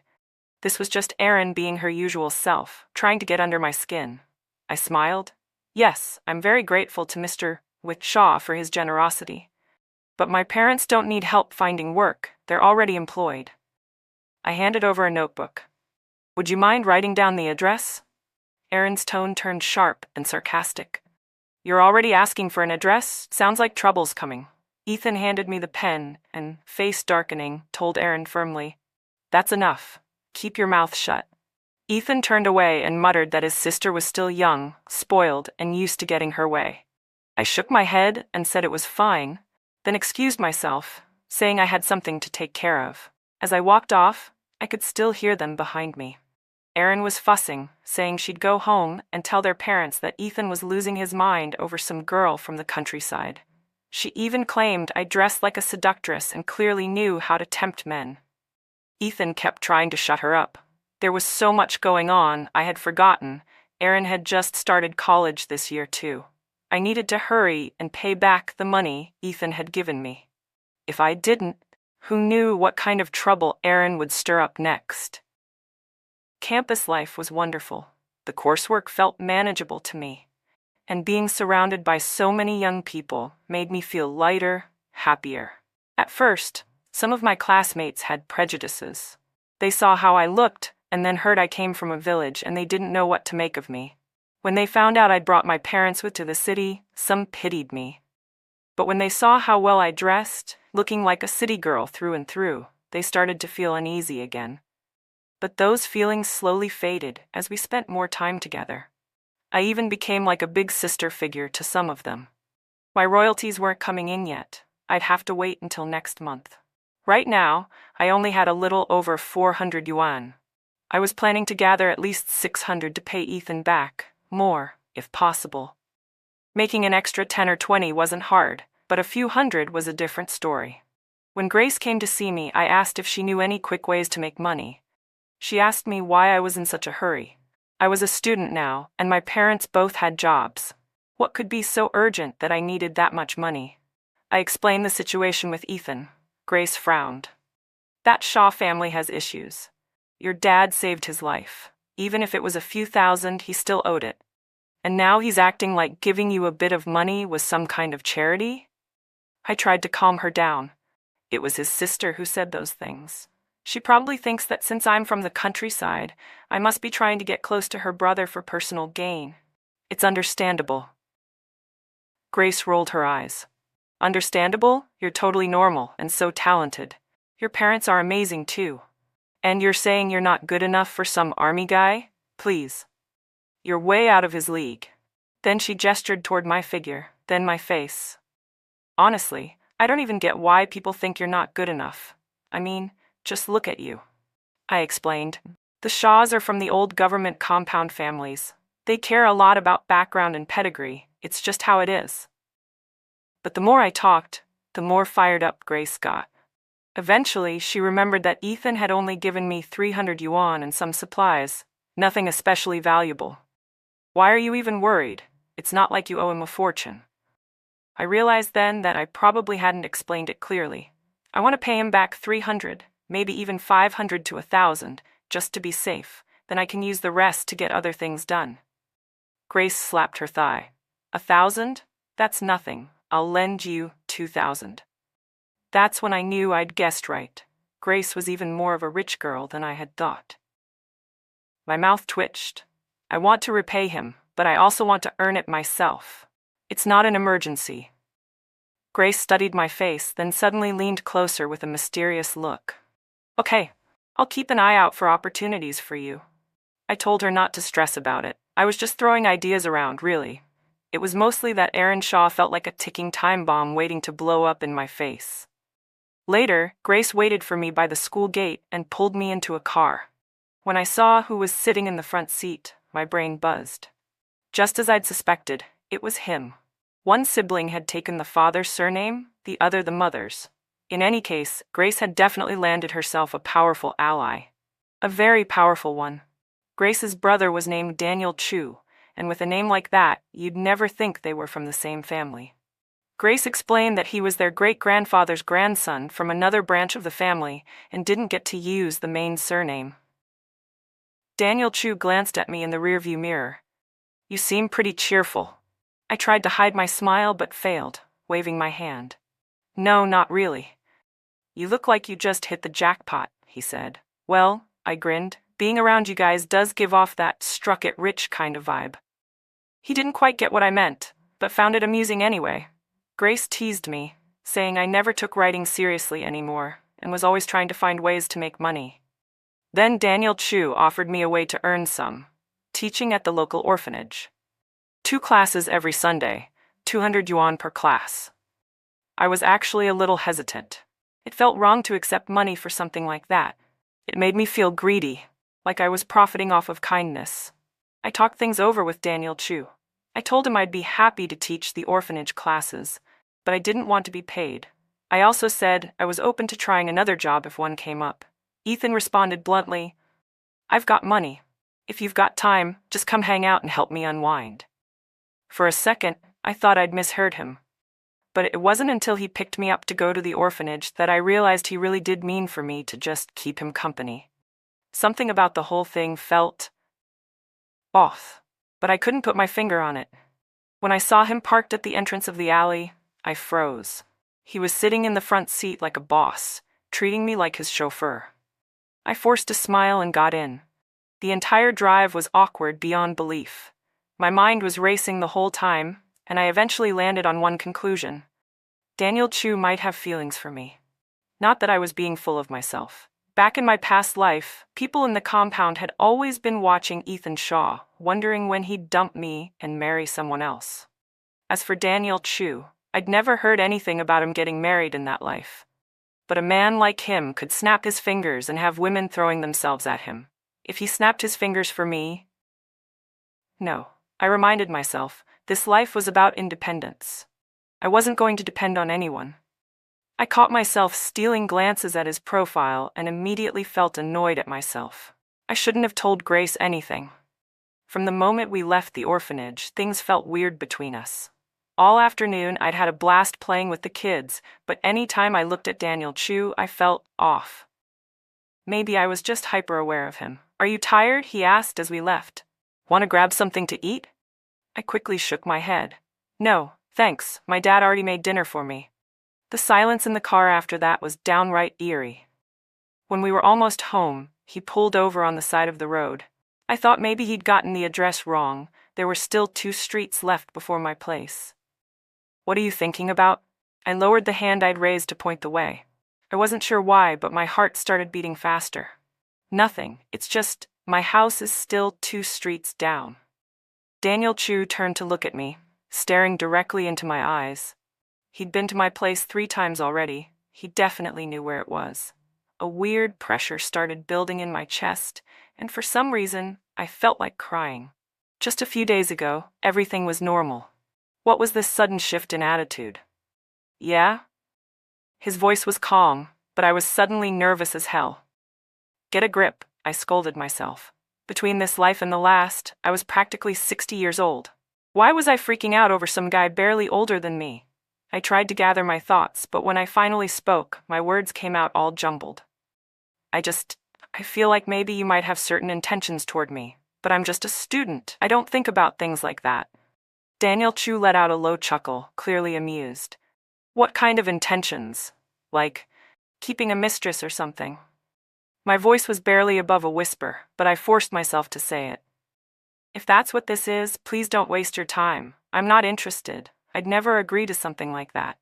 This was just Erin being her usual self, trying to get under my skin. I smiled. "Yes, I'm very grateful to Mr. Shaw for his generosity. But my parents don't need help finding work, they're already employed." I handed over a notebook. "Would you mind writing down the address?" Erin's tone turned sharp and sarcastic. "You're already asking for an address? Sounds like trouble's coming." Ethan handed me the pen and, face darkening, told Erin firmly, "That's enough. Keep your mouth shut." Ethan turned away and muttered that his sister was still young, spoiled, and used to getting her way. I shook my head and said it was fine, then excused myself, saying I had something to take care of. As I walked off, I could still hear them behind me. Erin was fussing, saying she'd go home and tell their parents that Ethan was losing his mind over some girl from the countryside. She even claimed I dressed like a seductress and clearly knew how to tempt men. Ethan kept trying to shut her up. There was so much going on, I had forgotten. Erin had just started college this year too. I needed to hurry and pay back the money Ethan had given me. If I didn't, who knew what kind of trouble Erin would stir up next? Campus life was wonderful. The coursework felt manageable to me. And being surrounded by so many young people made me feel lighter, happier. At first, some of my classmates had prejudices. They saw how I looked and then heard I came from a village and they didn't know what to make of me. When they found out I'd brought my parents with to the city, some pitied me. But when they saw how well I dressed, looking like a city girl through and through, they started to feel uneasy again. But those feelings slowly faded as we spent more time together. I even became like a big sister figure to some of them. My royalties weren't coming in yet. I'd have to wait until next month. Right now, I only had a little over 400 yuan. I was planning to gather at least 600 to pay Ethan back, more, if possible. Making an extra 10 or 20 wasn't hard, but a few hundred was a different story. When Grace came to see me, I asked if she knew any quick ways to make money. She asked me why I was in such a hurry. I was a student now, and my parents both had jobs. What could be so urgent that I needed that much money? I explained the situation with Ethan. Grace frowned. "That Shaw family has issues. Your dad saved his life. Even if it was a few thousand, he still owed it. And now he's acting like giving you a bit of money was some kind of charity?" I tried to calm her down. It was his sister who said those things. She probably thinks that since I'm from the countryside, I must be trying to get close to her brother for personal gain. It's understandable. Grace rolled her eyes. Understandable? You're totally normal and so talented. Your parents are amazing too. And you're saying you're not good enough for some army guy? Please. You're way out of his league. Then she gestured toward my figure, then my face. Honestly, I don't even get why people think you're not good enough. I mean, just look at you. I explained. The Shaws are from the old government compound families. They care a lot about background and pedigree. It's just how it is. But the more I talked, the more fired up Grace got. Eventually, she remembered that Ethan had only given me 300 yuan and some supplies, nothing especially valuable. Why are you even worried? It's not like you owe him a fortune. I realized then that I probably hadn't explained it clearly. I want to pay him back 300, maybe even 500 to 1,000, just to be safe. Then I can use the rest to get other things done. Grace slapped her thigh. 1,000? That's nothing. I'll lend you 2,000. That's when I knew I'd guessed right. Grace was even more of a rich girl than I had thought. My mouth twitched. I want to repay him, but I also want to earn it myself. It's not an emergency. Grace studied my face, then suddenly leaned closer with a mysterious look. Okay, I'll keep an eye out for opportunities for you. I told her not to stress about it. I was just throwing ideas around, really. It was mostly that Aaron Shaw felt like a ticking time bomb waiting to blow up in my face. Later, Grace waited for me by the school gate and pulled me into a car. When I saw who was sitting in the front seat, my brain buzzed. Just as I'd suspected, it was him. One sibling had taken the father's surname, the other the mother's. In any case, Grace had definitely landed herself a powerful ally. A very powerful one. Grace's brother was named Daniel Chu, and with a name like that, you'd never think they were from the same family. Grace explained that he was their great-grandfather's grandson from another branch of the family and didn't get to use the main surname. Daniel Chu glanced at me in the rearview mirror. You seem pretty cheerful. I tried to hide my smile but failed, waving my hand. No, not really. You look like you just hit the jackpot, he said. Well, I grinned, being around you guys does give off that struck-it-rich kind of vibe. He didn't quite get what I meant, but found it amusing anyway. Grace teased me, saying I never took writing seriously anymore and was always trying to find ways to make money. Then Daniel Chu offered me a way to earn some, teaching at the local orphanage. 2 classes every Sunday, 200 yuan per class. I was actually a little hesitant. It felt wrong to accept money for something like that. It made me feel greedy, like I was profiting off of kindness. I talked things over with Daniel Chu. I told him I'd be happy to teach the orphanage classes, but I didn't want to be paid. I also said I was open to trying another job if one came up. Ethan responded bluntly, I've got money. If you've got time, just come hang out and help me unwind. For a second, I thought I'd misheard him. But it wasn't until he picked me up to go to the orphanage that I realized he really did mean for me to just keep him company. Something about the whole thing felt off, but I couldn't put my finger on it. When I saw him parked at the entrance of the alley, I froze. He was sitting in the front seat like a boss, treating me like his chauffeur. I forced a smile and got in. The entire drive was awkward beyond belief. My mind was racing the whole time, and I eventually landed on one conclusion. Daniel Chu might have feelings for me. Not that I was being full of myself. Back in my past life, people in the compound had always been watching Ethan Shaw, wondering when he'd dump me and marry someone else. As for Daniel Chu, I'd never heard anything about him getting married in that life. But a man like him could snap his fingers and have women throwing themselves at him. If he snapped his fingers for me... No, I reminded myself, this life was about independence. I wasn't going to depend on anyone. I caught myself stealing glances at his profile and immediately felt annoyed at myself. I shouldn't have told Grace anything. From the moment we left the orphanage, things felt weird between us. All afternoon, I'd had a blast playing with the kids, but any time I looked at Daniel Chu, I felt off. Maybe I was just hyper-aware of him. Are you tired? He asked as we left. Want to grab something to eat? I quickly shook my head. No, thanks, my dad already made dinner for me. The silence in the car after that was downright eerie. When we were almost home, he pulled over on the side of the road. I thought maybe he'd gotten the address wrong. There were still 2 streets left before my place. "What are you thinking about?" I lowered the hand I'd raised to point the way. I wasn't sure why, but my heart started beating faster. "Nothing, it's just, my house is still 2 streets down." Daniel Chu turned to look at me, staring directly into my eyes. He'd been to my place 3 times already. He definitely knew where it was. A weird pressure started building in my chest, and for some reason, I felt like crying. Just a few days ago, everything was normal. What was this sudden shift in attitude? "Yeah?" His voice was calm, but I was suddenly nervous as hell. "Get a grip," I scolded myself. Between this life and the last, I was practically 60 years old. Why was I freaking out over some guy barely older than me? I tried to gather my thoughts, but when I finally spoke, my words came out all jumbled. I feel like maybe you might have certain intentions toward me, but I'm just a student. I don't think about things like that." Daniel Chu let out a low chuckle, clearly amused. "What kind of intentions? Like, keeping a mistress or something?" My voice was barely above a whisper, but I forced myself to say it. "If that's what this is, please don't waste your time. I'm not interested. I'd never agree to something like that."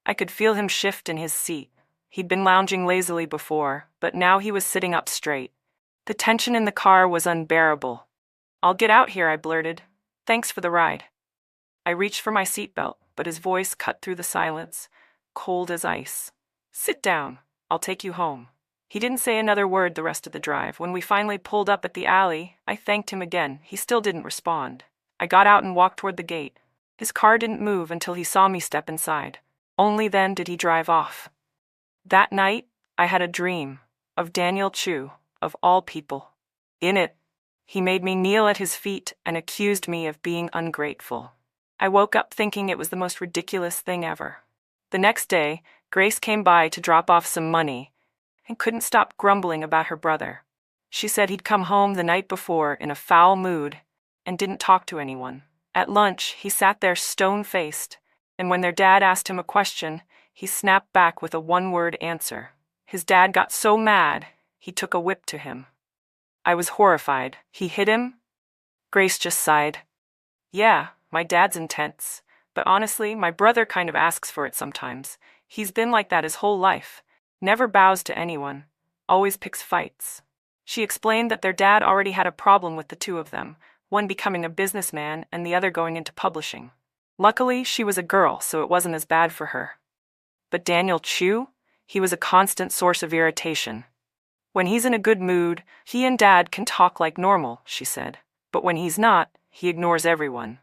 I could feel him shift in his seat. He'd been lounging lazily before, but now he was sitting up straight. The tension in the car was unbearable. "I'll get out here," I blurted. "Thanks for the ride." I reached for my seatbelt, but his voice cut through the silence, cold as ice. "Sit down. I'll take you home." He didn't say another word the rest of the drive. When we finally pulled up at the alley, I thanked him again. He still didn't respond. I got out and walked toward the gate. His car didn't move until he saw me step inside. Only then did he drive off. That night, I had a dream of Daniel Chu, of all people. In it, he made me kneel at his feet and accused me of being ungrateful. I woke up thinking it was the most ridiculous thing ever. The next day, Grace came by to drop off some money and couldn't stop grumbling about her brother. She said he'd come home the night before in a foul mood and didn't talk to anyone. At lunch, he sat there stone-faced, and when their dad asked him a question, he snapped back with a one-word answer. His dad got so mad, he took a whip to him. I was horrified. "He hit him?" Grace just sighed. "Yeah, my dad's intense, but honestly, my brother kind of asks for it sometimes. He's been like that his whole life. Never bows to anyone. Always picks fights." She explained that their dad already had a problem with the 2 of them, one becoming a businessman and the other going into publishing. Luckily, she was a girl, so it wasn't as bad for her. But Daniel Chu? He was a constant source of irritation. "When he's in a good mood, he and Dad can talk like normal," she said. "But when he's not, he ignores everyone."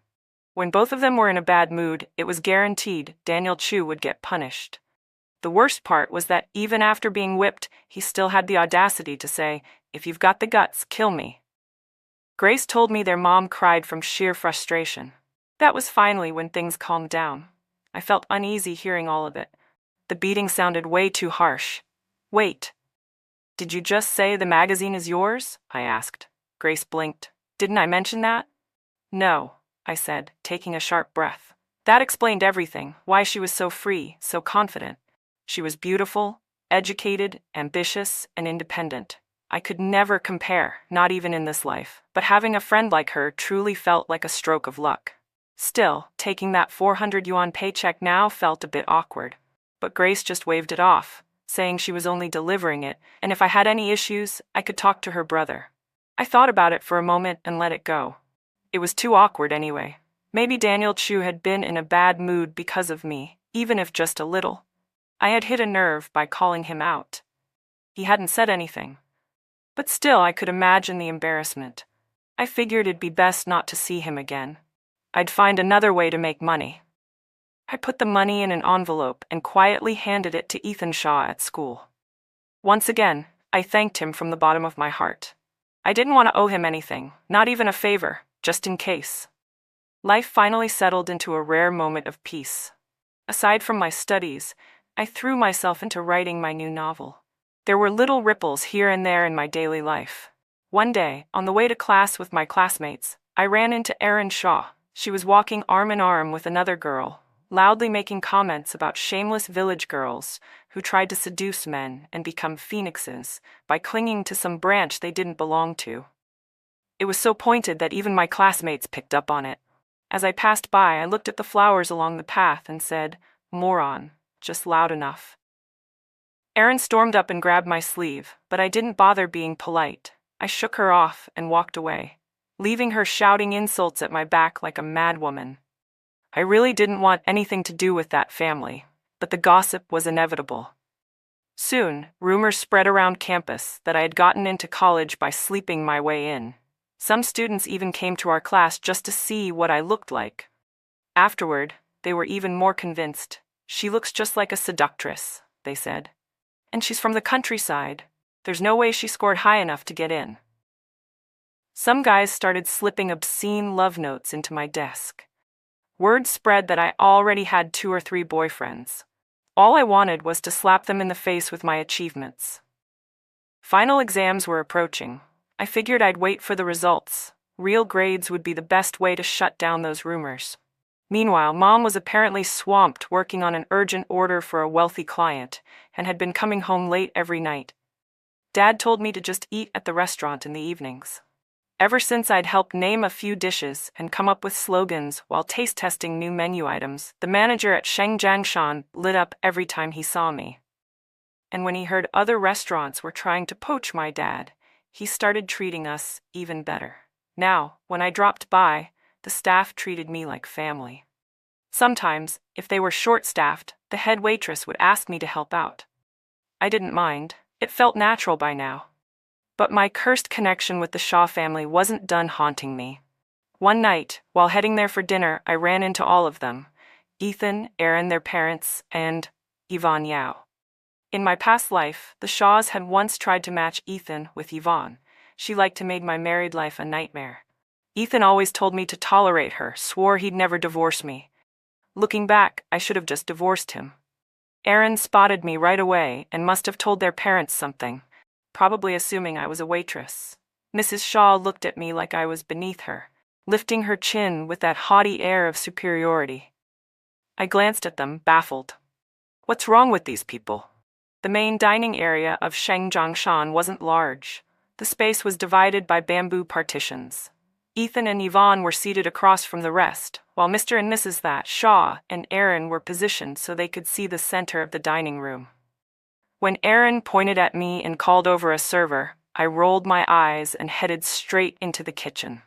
When both of them were in a bad mood, it was guaranteed Daniel Chu would get punished. The worst part was that even after being whipped, he still had the audacity to say, "If you've got the guts, kill me." Grace told me their mom cried from sheer frustration. That was finally when things calmed down. I felt uneasy hearing all of it. The beating sounded way too harsh. "Wait. Did you just say the magazine is yours?" I asked. Grace blinked. "Didn't I mention that?" "No," I said, taking a sharp breath. That explained everything, why she was so free, so confident. She was beautiful, educated, ambitious, and independent. I could never compare, not even in this life, but having a friend like her truly felt like a stroke of luck. Still, taking that 400 yuan paycheck now felt a bit awkward. But Grace just waved it off, saying she was only delivering it, and if I had any issues, I could talk to her brother. I thought about it for a moment and let it go. It was too awkward anyway. Maybe Daniel Chu had been in a bad mood because of me, even if just a little. I had hit a nerve by calling him out. He hadn't said anything. But still, I could imagine the embarrassment. I figured it'd be best not to see him again. I'd find another way to make money. I put the money in an envelope and quietly handed it to Ethan Shaw at school. Once again, I thanked him from the bottom of my heart. I didn't want to owe him anything, not even a favor, just in case. Life finally settled into a rare moment of peace. Aside from my studies, I threw myself into writing my new novel. There were little ripples here and there in my daily life. One day, on the way to class with my classmates, I ran into Erin Shaw. She was walking arm in arm with another girl, loudly making comments about shameless village girls who tried to seduce men and become phoenixes by clinging to some branch they didn't belong to. It was so pointed that even my classmates picked up on it. As I passed by, I looked at the flowers along the path and said, "Moron," just loud enough. Erin stormed up and grabbed my sleeve, but I didn't bother being polite. I shook her off and walked away, leaving her shouting insults at my back like a madwoman. I really didn't want anything to do with that family, but the gossip was inevitable. Soon, rumors spread around campus that I had gotten into college by sleeping my way in. Some students even came to our class just to see what I looked like. Afterward, they were even more convinced. "She looks just like a seductress," they said. "And she's from the countryside. There's no way she scored high enough to get in." Some guys started slipping obscene love notes into my desk. Word spread that I already had 2 or 3 boyfriends. All I wanted was to slap them in the face with my achievements. Final exams were approaching. I figured I'd wait for the results. Real grades would be the best way to shut down those rumors. Meanwhile, Mom was apparently swamped working on an urgent order for a wealthy client and had been coming home late every night. Dad told me to just eat at the restaurant in the evenings. Ever since I'd helped name a few dishes and come up with slogans while taste testing new menu items, the manager at Shengjiangshan lit up every time he saw me. And when he heard other restaurants were trying to poach my dad, he started treating us even better. Now, when I dropped by, the staff treated me like family. Sometimes, if they were short-staffed, the head waitress would ask me to help out. I didn't mind. It felt natural by now. But my cursed connection with the Shaw family wasn't done haunting me. One night, while heading there for dinner, I ran into all of them: Ethan, Erin, their parents, and Yvonne Yao. In my past life, the Shaws had once tried to match Ethan with Yvonne. She liked to make my married life a nightmare. Ethan always told me to tolerate her, swore he'd never divorce me. Looking back, I should have just divorced him. Erin spotted me right away and must have told their parents something, probably assuming I was a waitress. Mrs. Shaw looked at me like I was beneath her, lifting her chin with that haughty air of superiority. I glanced at them, baffled. What's wrong with these people? The main dining area of Shengjiangshan wasn't large. The space was divided by bamboo partitions. Ethan and Yvonne were seated across from the rest, while Mr. and Mrs. Shaw and Erin were positioned so they could see the center of the dining room. When Erin pointed at me and called over a server, I rolled my eyes and headed straight into the kitchen.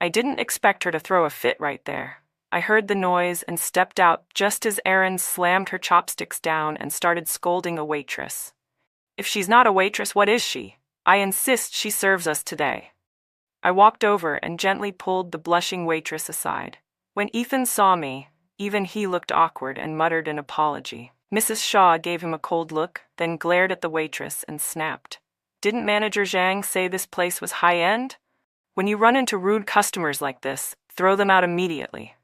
I didn't expect her to throw a fit right there. I heard the noise and stepped out just as Erin slammed her chopsticks down and started scolding a waitress. "If she's not a waitress, what is she? I insist she serves us today." I walked over and gently pulled the blushing waitress aside. When Ethan saw me, even he looked awkward and muttered an apology. Mrs. Shaw gave him a cold look, then glared at the waitress and snapped. "Didn't Manager Zhang say this place was high-end? When you run into rude customers like this, throw them out immediately."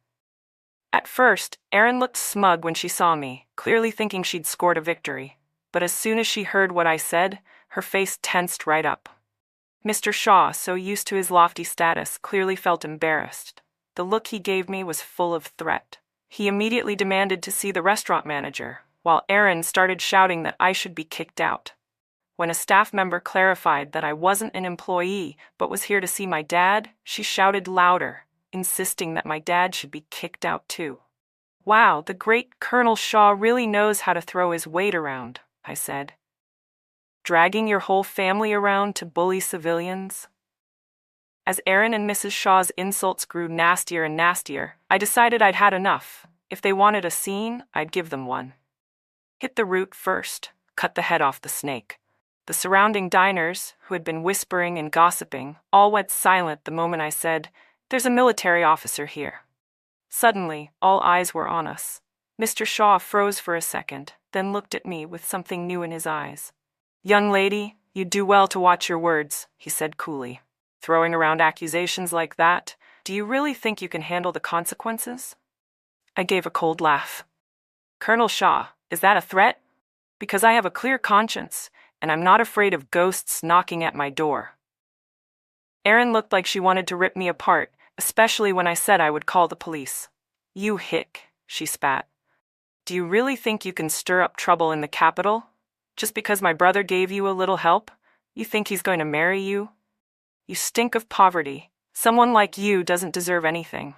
At first, Erin looked smug when she saw me, clearly thinking she'd scored a victory. But as soon as she heard what I said, her face tensed right up. Mr. Shaw, so used to his lofty status, clearly felt embarrassed. The look he gave me was full of threat. He immediately demanded to see the restaurant manager, while Erin started shouting that I should be kicked out. When a staff member clarified that I wasn't an employee but was here to see my dad, she shouted louder, insisting that my dad should be kicked out too. "Wow, the great Colonel Shaw really knows how to throw his weight around," I said. "Dragging your whole family around to bully civilians?" As Erin and Mrs. Shaw's insults grew nastier and nastier, I decided I'd had enough. If they wanted a scene, I'd give them one. Hit the root first, cut the head off the snake. The surrounding diners, who had been whispering and gossiping, all went silent the moment I said, "There's a military officer here." Suddenly, all eyes were on us. Mr. Shaw froze for a second, then looked at me with something new in his eyes. "Young lady, you'd do well to watch your words," he said coolly. "Throwing around accusations like that, do you really think you can handle the consequences?" I gave a cold laugh. "Colonel Shaw, is that a threat? Because I have a clear conscience, and I'm not afraid of ghosts knocking at my door." Erin looked like she wanted to rip me apart, especially when I said I would call the police. "You hick," she spat. Do you really think you can stir up trouble in the capital? Just because my brother gave you a little help? You think he's going to marry you? You stink of poverty. Someone like you doesn't deserve anything.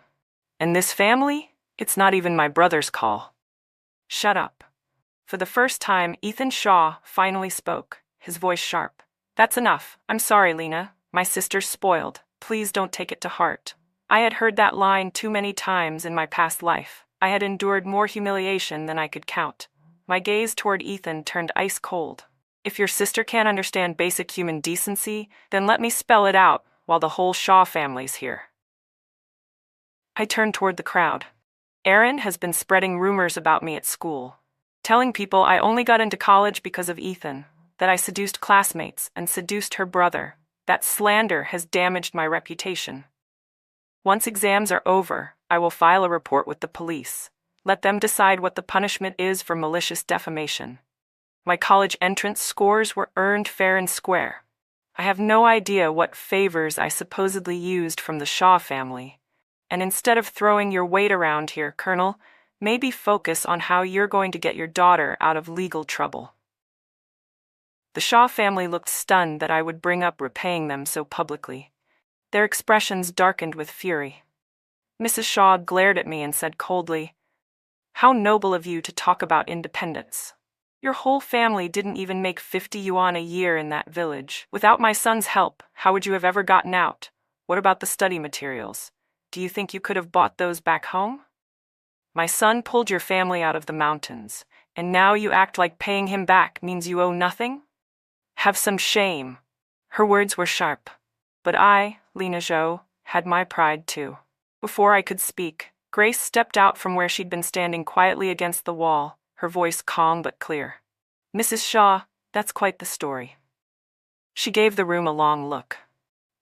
And this family? It's not even my brother's call. Shut up. For the first time, Ethan Shaw finally spoke, his voice sharp. That's enough. I'm sorry, Lena. My sister's spoiled. Please don't take it to heart. I had heard that line too many times in my past life. I had endured more humiliation than I could count. My gaze toward Ethan turned ice cold. If your sister can't understand basic human decency, then let me spell it out while the whole Shaw family's here. I turned toward the crowd. Erin has been spreading rumors about me at school, telling people I only got into college because of Ethan, that I seduced classmates and seduced her brother. That slander has damaged my reputation. Once exams are over, I will file a report with the police. Let them decide what the punishment is for malicious defamation. My college entrance scores were earned fair and square. I have no idea what favors I supposedly used from the Shaw family. And instead of throwing your weight around here, Colonel, maybe focus on how you're going to get your daughter out of legal trouble. The Shaw family looked stunned that I would bring up repaying them so publicly. Their expressions darkened with fury. Mrs. Shaw glared at me and said coldly, "How noble of you to talk about independence. Your whole family didn't even make 50 yuan a year in that village. Without my son's help, how would you have ever gotten out? What about the study materials? Do you think you could have bought those back home? My son pulled your family out of the mountains, and now you act like paying him back means you owe nothing? Have some shame." Her words were sharp. But I, Lena Zhou, had my pride too. Before I could speak, Grace stepped out from where she'd been standing quietly against the wall, her voice calm but clear. "Mrs. Shaw, that's quite the story." She gave the room a long look.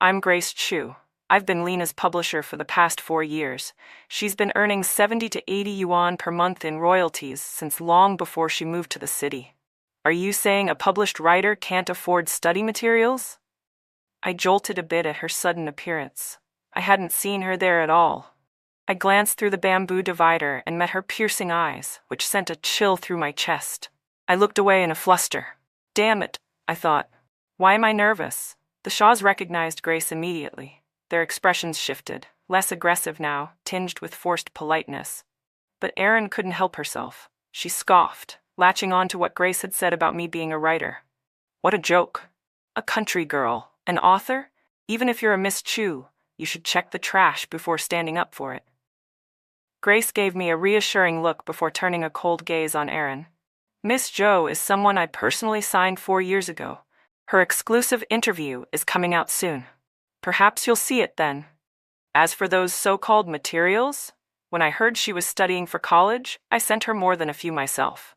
"I'm Grace Chu. I've been Lena's publisher for the past 4 years. She's been earning 70 to 80 yuan per month in royalties since long before she moved to the city. Are you saying a published writer can't afford study materials?" I jolted a bit at her sudden appearance. I hadn't seen her there at all. I glanced through the bamboo divider and met her piercing eyes, which sent a chill through my chest. I looked away in a fluster. Damn it, I thought. Why am I nervous? The Shaws recognized Grace immediately. Their expressions shifted, less aggressive now, tinged with forced politeness. But Erin couldn't help herself. She scoffed, latching on to what Grace had said about me being a writer. What a joke. A country girl. An author? Even if you're a Miss Chu, you should check the trash before standing up for it. Grace gave me a reassuring look before turning a cold gaze on Erin. Miss Zhou is someone I personally signed 4 years ago. Her exclusive interview is coming out soon. Perhaps you'll see it then. As for those so-called materials, when I heard she was studying for college, I sent her more than a few myself.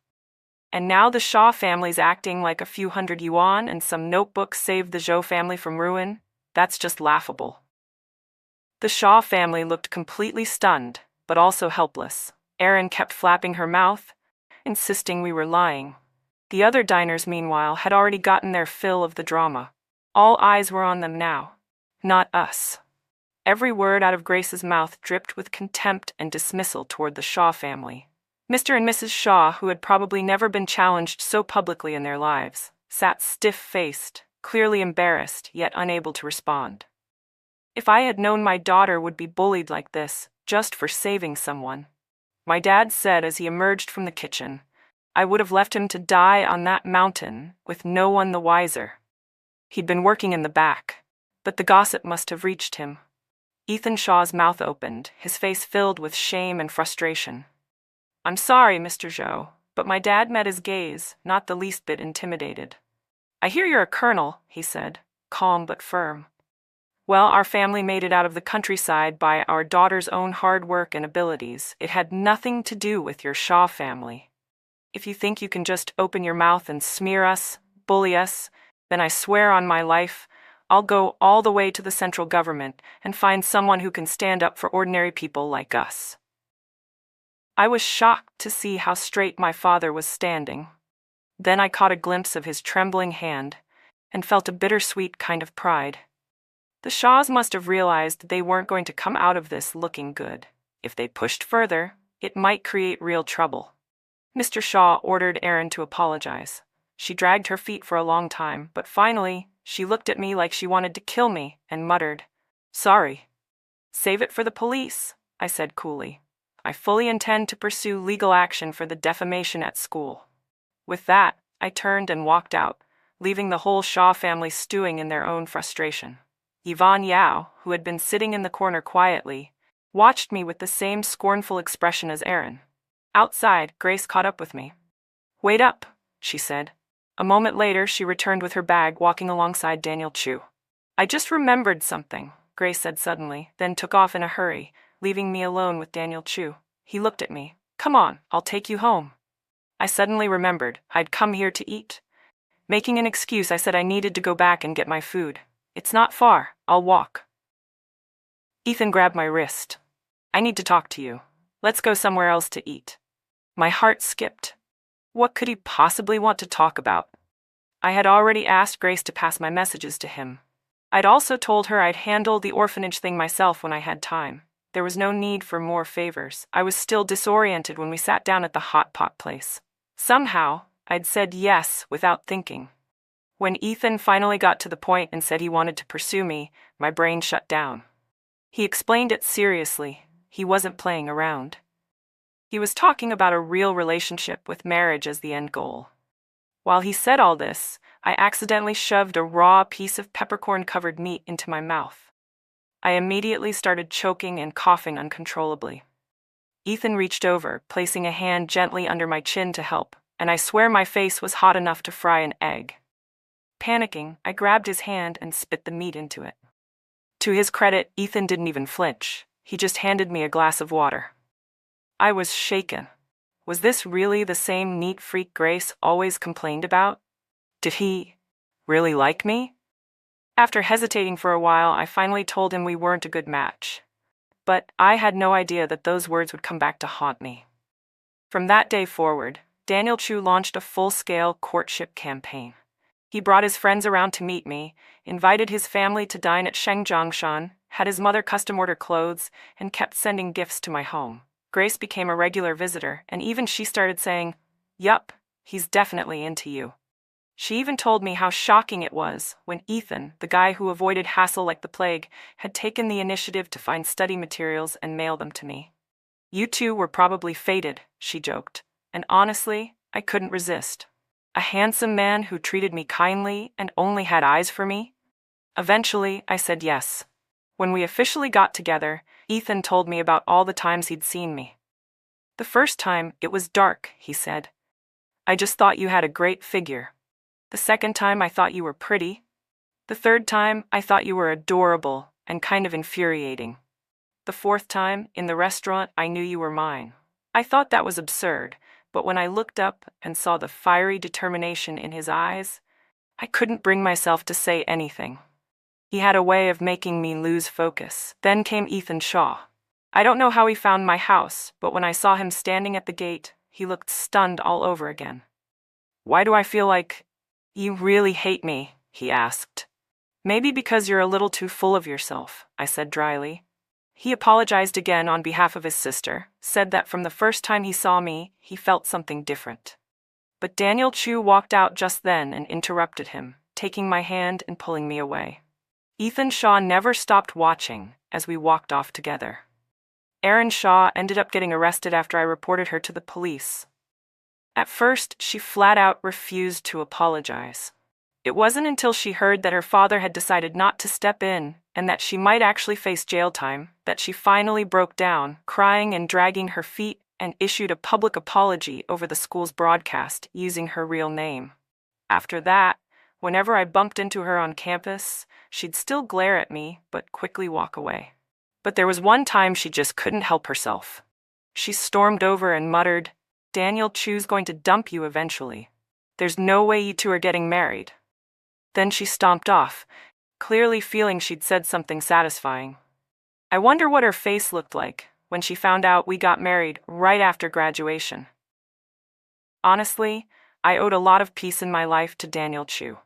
And now the Shaw family's acting like a few hundred yuan and some notebooks saved the Zhou family from ruin. That's just laughable. The Shaw family looked completely stunned, but also helpless. Erin kept flapping her mouth, insisting we were lying. The other diners, meanwhile, had already gotten their fill of the drama. All eyes were on them now, not us. Every word out of Grace's mouth dripped with contempt and dismissal toward the Shaw family. Mr. and Mrs. Shaw, who had probably never been challenged so publicly in their lives, sat stiff-faced, clearly embarrassed, yet unable to respond. If I had known my daughter would be bullied like this, just for saving someone, my dad said as he emerged from the kitchen, I would have left him to die on that mountain, with no one the wiser. He'd been working in the back, but the gossip must have reached him. Ethan Shaw's mouth opened, his face filled with shame and frustration. I'm sorry, Mr. Zhou, but my dad met his gaze, not the least bit intimidated. I hear you're a colonel, he said, calm but firm. Well, our family made it out of the countryside by our daughter's own hard work and abilities. It had nothing to do with your Shaw family. If you think you can just open your mouth and smear us, bully us, then I swear on my life, I'll go all the way to the central government and find someone who can stand up for ordinary people like us. I was shocked to see how straight my father was standing. Then I caught a glimpse of his trembling hand and felt a bittersweet kind of pride. The Shaws must have realized they weren't going to come out of this looking good. If they pushed further, It might create real trouble. Mr. Shaw ordered Erin to apologize. She dragged her feet for a long time, but finally, she looked at me like she wanted to kill me and muttered, "Sorry." "Save it for the police," I said coolly. "I fully intend to pursue legal action for the defamation at school." With that, I turned and walked out, leaving the whole Shaw family stewing in their own frustration. Yvonne Yao, who had been sitting in the corner quietly, watched me with the same scornful expression as Erin. Outside, Grace caught up with me. "Wait up," she said. A moment later, she returned with her bag, walking alongside Daniel Chu. "I just remembered something," Grace said suddenly, then took off in a hurry, leaving me alone with Daniel Chu. He looked at me. "Come on, I'll take you home." I suddenly remembered I'd come here to eat. Making an excuse, I said I needed to go back and get my food. "It's not far, I'll walk." Ethan grabbed my wrist. "I need to talk to you. Let's go somewhere else to eat." My heart skipped. What could he possibly want to talk about? I had already asked Grace to pass my messages to him. I'd also told her I'd handle the orphanage thing myself when I had time. There was no need for more favors. I was still disoriented when we sat down at the hot pot place. Somehow, I'd said yes without thinking. When Ethan finally got to the point and said he wanted to pursue me, my brain shut down. He explained it seriously. He wasn't playing around. He was talking about a real relationship with marriage as the end goal. While he said all this, I accidentally shoved a raw piece of peppercorn-covered meat into my mouth. I immediately started choking and coughing uncontrollably. Ethan reached over, placing a hand gently under my chin to help, and I swear my face was hot enough to fry an egg. Panicking, I grabbed his hand and spit the meat into it. To his credit, Ethan didn't even flinch. He just handed me a glass of water. I was shaken. Was this really the same neat freak Grace always complained about? Did he really like me? After hesitating for a while, I finally told him we weren't a good match. But I had no idea that those words would come back to haunt me. From that day forward, Daniel Chu launched a full-scale courtship campaign. He brought his friends around to meet me, invited his family to dine at Shengjiangshan, had his mother custom order clothes, and kept sending gifts to my home. Grace became a regular visitor, and even she started saying, "Yup, he's definitely into you." She even told me how shocking it was when Ethan, the guy who avoided hassle like the plague, had taken the initiative to find study materials and mail them to me. "You two were probably fated," she joked, and honestly, I couldn't resist. A handsome man who treated me kindly and only had eyes for me? Eventually, I said yes. When we officially got together, Ethan told me about all the times he'd seen me. "The first time, it was dark," he said. "I just thought you had a great figure. The second time, I thought you were pretty. The third time, I thought you were adorable and kind of infuriating. The fourth time, in the restaurant, I knew you were mine. I thought that was absurd, but when I looked up and saw the fiery determination in his eyes, I couldn't bring myself to say anything." He had a way of making me lose focus. Then came Ethan Shaw. I don't know how he found my house, but when I saw him standing at the gate, he looked stunned all over again. "Why do I feel like you really hate me?" he asked. "Maybe because you're a little too full of yourself," I said dryly. He apologized again on behalf of his sister, said that from the first time he saw me, he felt something different. But Daniel Chu walked out just then and interrupted him, taking my hand and pulling me away. Ethan Shaw never stopped watching as we walked off together. Erin Shaw ended up getting arrested after I reported her to the police. At first, she flat out refused to apologize. It wasn't until she heard that her father had decided not to step in and that she might actually face jail time that she finally broke down, crying and dragging her feet, and issued a public apology over the school's broadcast using her real name. After that, whenever I bumped into her on campus, she'd still glare at me but quickly walk away. But there was one time she just couldn't help herself. She stormed over and muttered, "Daniel Chu's going to dump you eventually. There's no way you two are getting married." Then she stomped off, clearly feeling she'd said something satisfying. I wonder what her face looked like when she found out we got married right after graduation. Honestly, I owed a lot of peace in my life to Daniel Chu.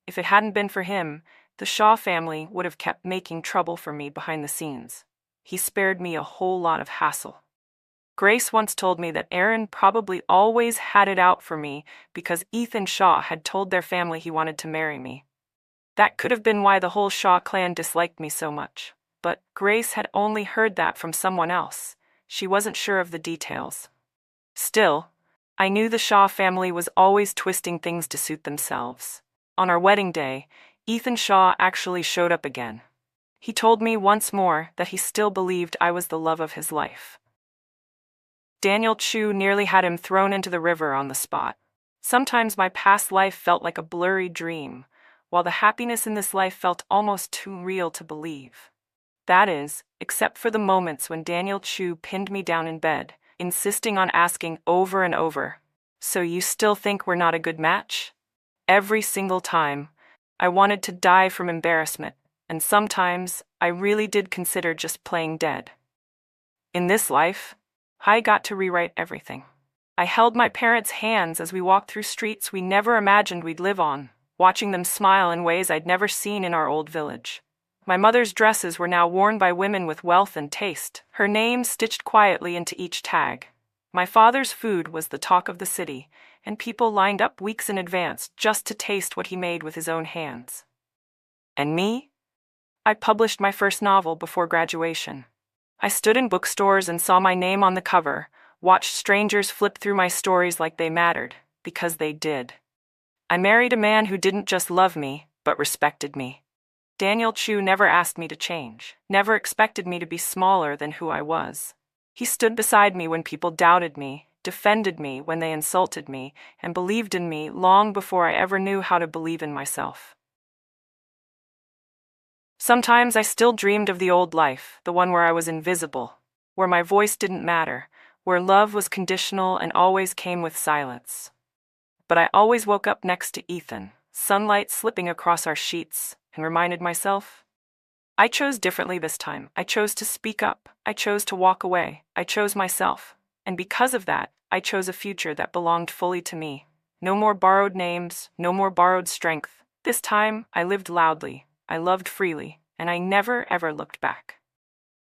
If it hadn't been for him, the Shaw family would have kept making trouble for me behind the scenes. He spared me a whole lot of hassle. Grace once told me that Aaron probably always had it out for me because Ethan Shaw had told their family he wanted to marry me. That could have been why the whole Shaw clan disliked me so much. But Grace had only heard that from someone else. She wasn't sure of the details. Still, I knew the Shaw family was always twisting things to suit themselves. On our wedding day, Ethan Shaw actually showed up again. He told me once more that he still believed I was the love of his life. Daniel Chu nearly had him thrown into the river on the spot. Sometimes my past life felt like a blurry dream, while the happiness in this life felt almost too real to believe. That is, except for the moments when Daniel Chu pinned me down in bed, insisting on asking over and over, "So you still think we're not a good match?" Every single time, I wanted to die from embarrassment, and sometimes I really did consider just playing dead. In this life, I got to rewrite everything. I held my parents' hands as we walked through streets we never imagined we'd live on, watching them smile in ways I'd never seen in our old village. My mother's dresses were now worn by women with wealth and taste, her name stitched quietly into each tag. My father's food was the talk of the city, and people lined up weeks in advance just to taste what he made with his own hands. And me? I published my first novel before graduation. I stood in bookstores and saw my name on the cover, watched strangers flip through my stories like they mattered, because they did. I married a man who didn't just love me, but respected me. Daniel Chu never asked me to change, never expected me to be smaller than who I was. He stood beside me when people doubted me, defended me when they insulted me, and believed in me long before I ever knew how to believe in myself. Sometimes I still dreamed of the old life, the one where I was invisible, where my voice didn't matter, where love was conditional and always came with silence. But I always woke up next to Ethan, sunlight slipping across our sheets, and reminded myself, I chose differently this time. I chose to speak up. I chose to walk away. I chose myself. And because of that, I chose a future that belonged fully to me. No more borrowed names, no more borrowed strength. This time, I lived loudly. I loved freely, and I never ever looked back.